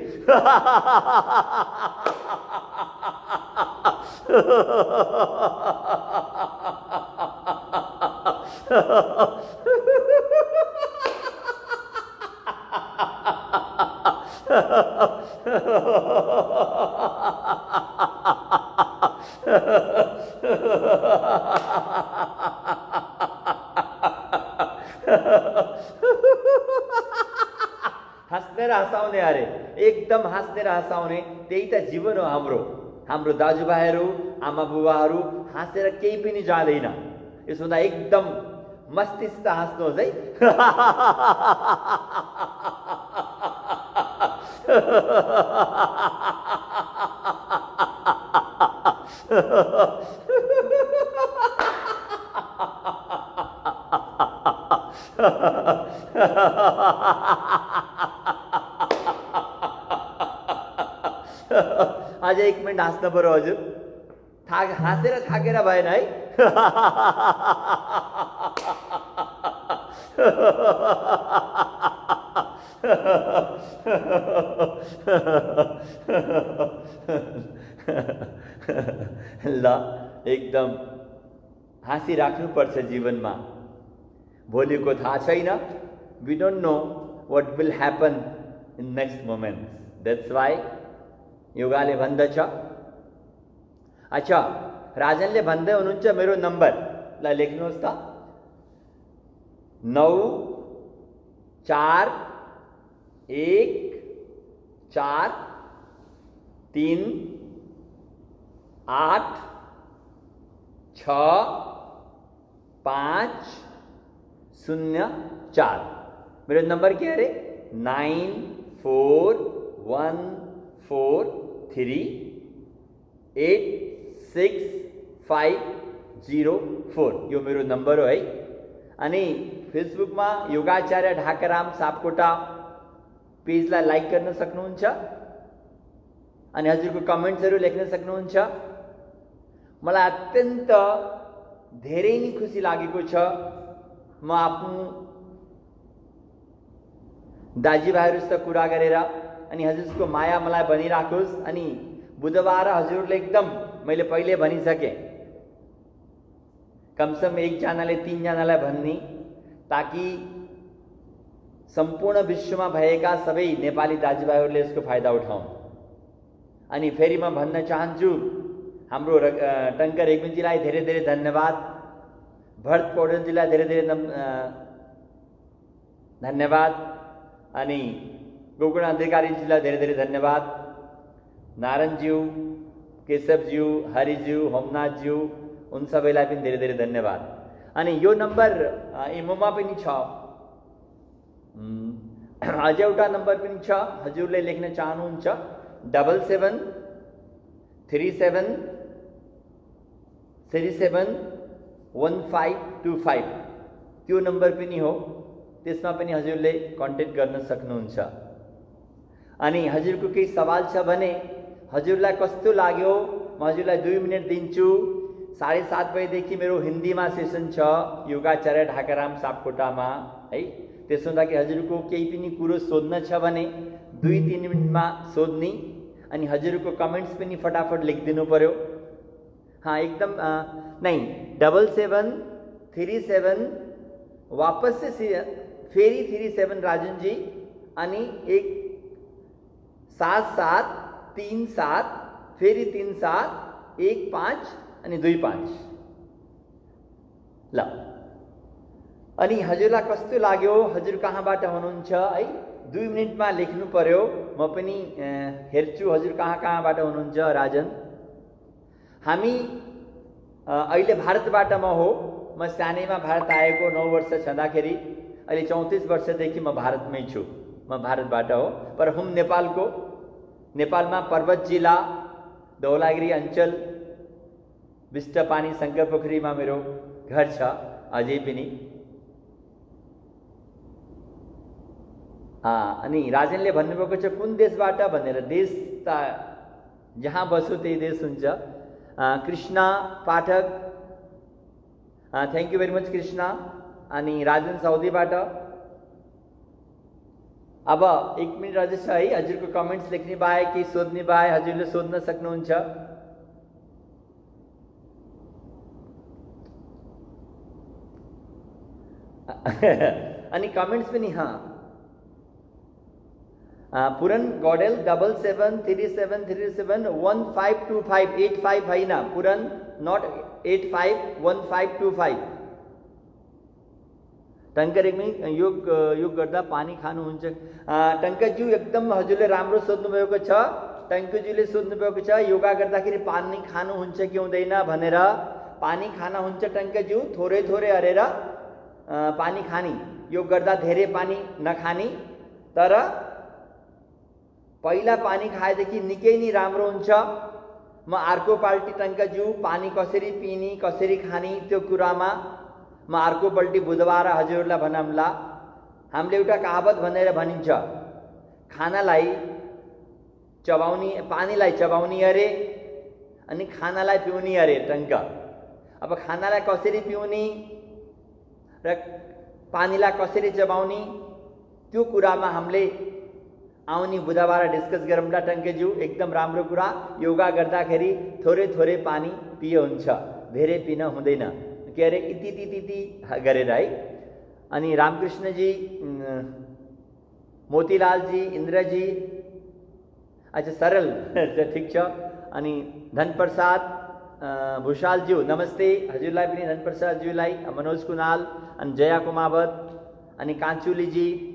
हाँस्नेर हँसाउने, अरे एकदम हाँस्नेर हँसाउने। त्यही त जीवन हो हाम्रो। हाम्रो दाजुभाइहरू, आमा बुबाहरू हाँसेर केही पनि जाँदैन। यसो हुँदा एकदम मस्तिष्क हाँस्नुहोस् है। आज 1 मिनट हाँस्न पर्यो हजुर। हाँसेर थाकेर भएन है। ल एकदम हाँसी राख्नुपर्छ जीवनमा। भोलिको थाहा छैन। We don't know what will happen in next moment. That's why योगाले भन्दछ। अच्छा, राजनले भन्दै हुनुहुन्छ मेरो नम्बर ल लेख्नुहोस् त। 9 4 1 4 3 8 6504। मेरा नंबर क्या है? 941143860504 यो मेरो नंबर हो है। अनि फेसबुकमा योगाचार्य ढाकाराम सापकोटा पेजलाई लाइक गर्न सक्नुहुन्छ अनि हजुरको कमेन्ट्सहरू लेख्न सक्नुहुन्छ। मलाई अत्यन्त धेरै नै खुसी लागेको छ म आफ्नो दाजुभाइहरूसित कुरा गरेर अनि हजुरको माया मलाई बनिराखोस्। अनि बुधबार हजुरले एकदम मैले पहिले भनिसकेँ कमसम एकजनाले 3 जनालाई भन्ने ताकि सम्पूर्ण विश्वमा भएका सबै नेपाली दाजुभाइहरूले यसको फाइदा उठाउन्। अनि फेरि म भन्न चाहन्छु हाम्रो टंकर रेग्मीजीलाई धेरै धेरै धन्यवाद, भरत पौडेलजीलाई धेरै धेरै धन्यवाद, अनि गोकुल अधिकारीजीलाई धेरै धेरै धन्यवाद, नारायणज्यू, केशवज्यू, हरिज्यू, होमनाथज्यू उन सबैलाई पनि धेरै धेरै धन्यवाद। अनि यो नम्बर इमोमा पनि छ, अझै एउटा नम्बर पनि छ हजुरले लेख्न चाहनुहुन्छ 7737371525 त्यो नम्बर पनि हो, त्यसमा पनि हजुरले कन्ट्याक्ट गर्न सक्नुहुन्छ। अनि हजुरको केही सवाल छ भने हजुरलाई कस्तो लाग्यो म हजुरलाई 2 मिनेट दिन्छु। 7:30 बजेदेखि मेरो हिन्दीमा सेसन छ योगाचार्य ढाकाराम सापकोटामा है। त्यसो हुँदाखेरि हजुरको केही पनि कुरो सोध्न छ भने 2-3 मिनटमा सोध्ने अनि हजुरको कमेन्ट्स पनि फटाफट लेखिदिनु पर्यो। हाँ एकदम नहीं 7737 वापस से फेरि 37 राजन जी अनि 1737 फेरि 3715 अनि 25 ल। अनि हजुरलाई कस्तो लाग्यो, हजुर कहाँबाट हुनुहुन्छ है 2 मिनेटमा लेख्नु पर्यो। म पनि हेर्छु हजुर कहाँबाट हुनुहुन्छ। राजन हामी अहिले भारतबाट म हो, म सानैमा भारत आएको 9 वर्ष छँदाखेरि अहिले 34 वर्षदेखि म भारतमै छु। म भारतबाट हो पर हम नेपालको, नेपालमा पर्वत जिल्ला धौलागिरी अञ्चल विष्टपानी शङ्करपोखरीमा मेरो घर छ अझै पनि। अनि राजनले भन्नुभएको छ कुन देशबाट भनेर, देश त जहाँ बसो त्यही देश हुन्छ। Krishna Pathak thank you very much Krishna. अनि राजन साउदीबाट। अब 1 मिनट अझै छ है, हजुरको कमेन्ट्स लेख्ने बाहेक केही सोध्ने बाहेक हजुरले सोध्न सक्नुहुन्छ। अनि कमेन्ट्स पनि पुरन गौडेल 7737371525 होइन, पुरन नट 851525। टंकर रेग्मी योग गर्दा पानी खानुहुन्छ? टंकरज्यू एकदम हजुरले राम्रो सोध्नुभएको छ। टंकरज्यूले सोध्नुभएको छ योगा गर्दाखेरि पानी खानुहुन्छ कि हुँदैन भनेर। पानी खाना हुन्छ टंकरज्यू, थोरै थोरै हरेर पानी खानी, योग गर्दा धेरै पानी नखानी। तर पहिला पानी खाएदेखि निकै नै राम्रो हुन्छ। म अर्को पाल्टी टंकरज्यू पानी कसरी पिने कसरी खाने त्यो कुरामा म अर्को पल्टी बुधबार हजुरलाई भनौँला। हामीले एउटा कहावत भनेर भनिन्छ, खानालाई चबाउने, पानीलाई चबाउने अरे अनि खानालाई पिउने अरे टंक। अब खानालाई कसरी पिउने र पानीलाई कसरी चबाउने त्यो कुरामा हामीले आउने बुधबार डिस्कस गरौँला टंकज्यू। एकदम राम्रो कुरा, योगा गर्दाखेरि थोरै थोरै पानी पिए हुन्छ, धेरै पिन हुँदैन के अरे इति गरेर है। अनि रामकृष्णजी, मोतीलालजी, इन्द्रजी, अच्छा सरल ठिक छ। अनि धनप्रसाद भूषालज्यू नमस्ते, हजुरलाई पनि धनप्रसादज्यूलाई, मनोज कुनाल अनि जया कुमावत अनि कान्छुलीजी,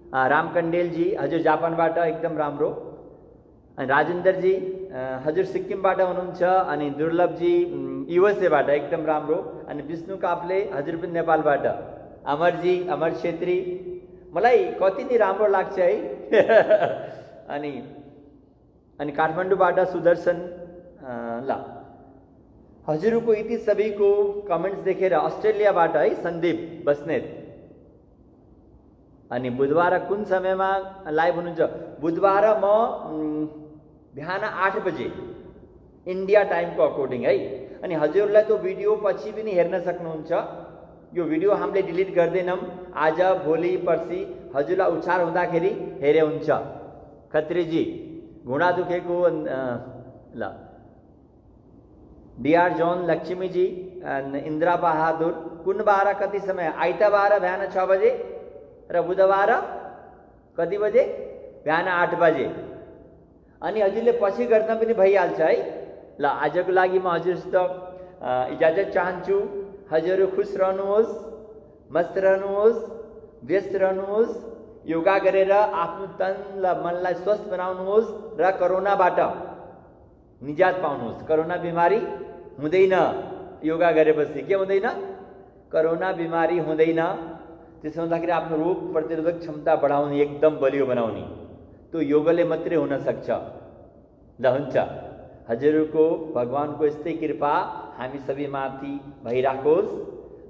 राम कण्डेलजी हजुर जापानबाट एकदम राम्रो। अनि राजेन्द्रजी हजुर सिक्किमबाट हुनुहुन्छ। अनि दुर्लभजी युएसएबाट एकदम राम्रो। अनि विष्णु काफले हजुर पनि नेपालबाट, अमरजी, अमर छेत्री, मलाई कति नै राम्रो लाग्छ है। अनि अनि काठमाडौँबाट सुदर्शन, ल हजुरको यति सबैको कमेन्ट्स देखेर अस्ट्रेलियाबाट है सन्दीप बस्नेत। अनि बुधबार कुन समयमा लाइभ हुनुहुन्छ? बुधबार म बिहान 8 बजे इन्डिया टाइमको अकॉर्डिङ है। अनि हजुरलाई त्यो भिडियो पछि पनि हेर्न सक्नुहुन्छ। यो भिडियो हामीले डिलिट गर्दैनौँ। आज भोलि पर्सि हजुरलाई उछार हुँदाखेरि हेरे हुन्छ। खत्रीजी घुँडा दुखेको, ल डीआर जोन, लक्ष्मीजी, इन्द्रा बहादुर, कुन बार कति समय? आइतबार बिहान 6 बजे र बुधबार कति बजे? बिहान 8 बजे। अनि हजुरले पछि गर्न पनि भइहाल्छ है। ल आजको लागि म हजुरसित इजाजत चाहन्छु। हजुरहरू खुश रहनुहोस्, मस्त रहनुहोस्, व्यस्त रहनुहोस्, योगा गरेर आफ्नो तन र मनलाई स्वस्थ बनाउनुहोस् र कोरोनाबाट निजात पाउनुहोस्। कोरोना बिमारी हुँदैन योगा गरेपछि। के हुँदैन? कोरोना बिमारी हुँदैन। त्यसो हुँदाखेरि आफ्नो रोग प्रतिरोधक क्षमता बढाउने, एकदम बलियो बनाउने, त्यो योगले मात्रै हुन सक्छ। ल हुन्छ, हजुरको भगवानको यस्तै कृपा हामी सबै माथि भइराखोस्।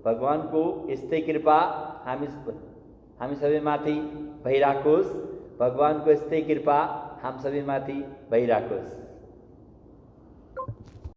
भगवानको यस्तै कृपा हामी सबै माथि भइराखोस्। भगवानको यस्तै कृपा हामी सबै माथि भइराखोस्।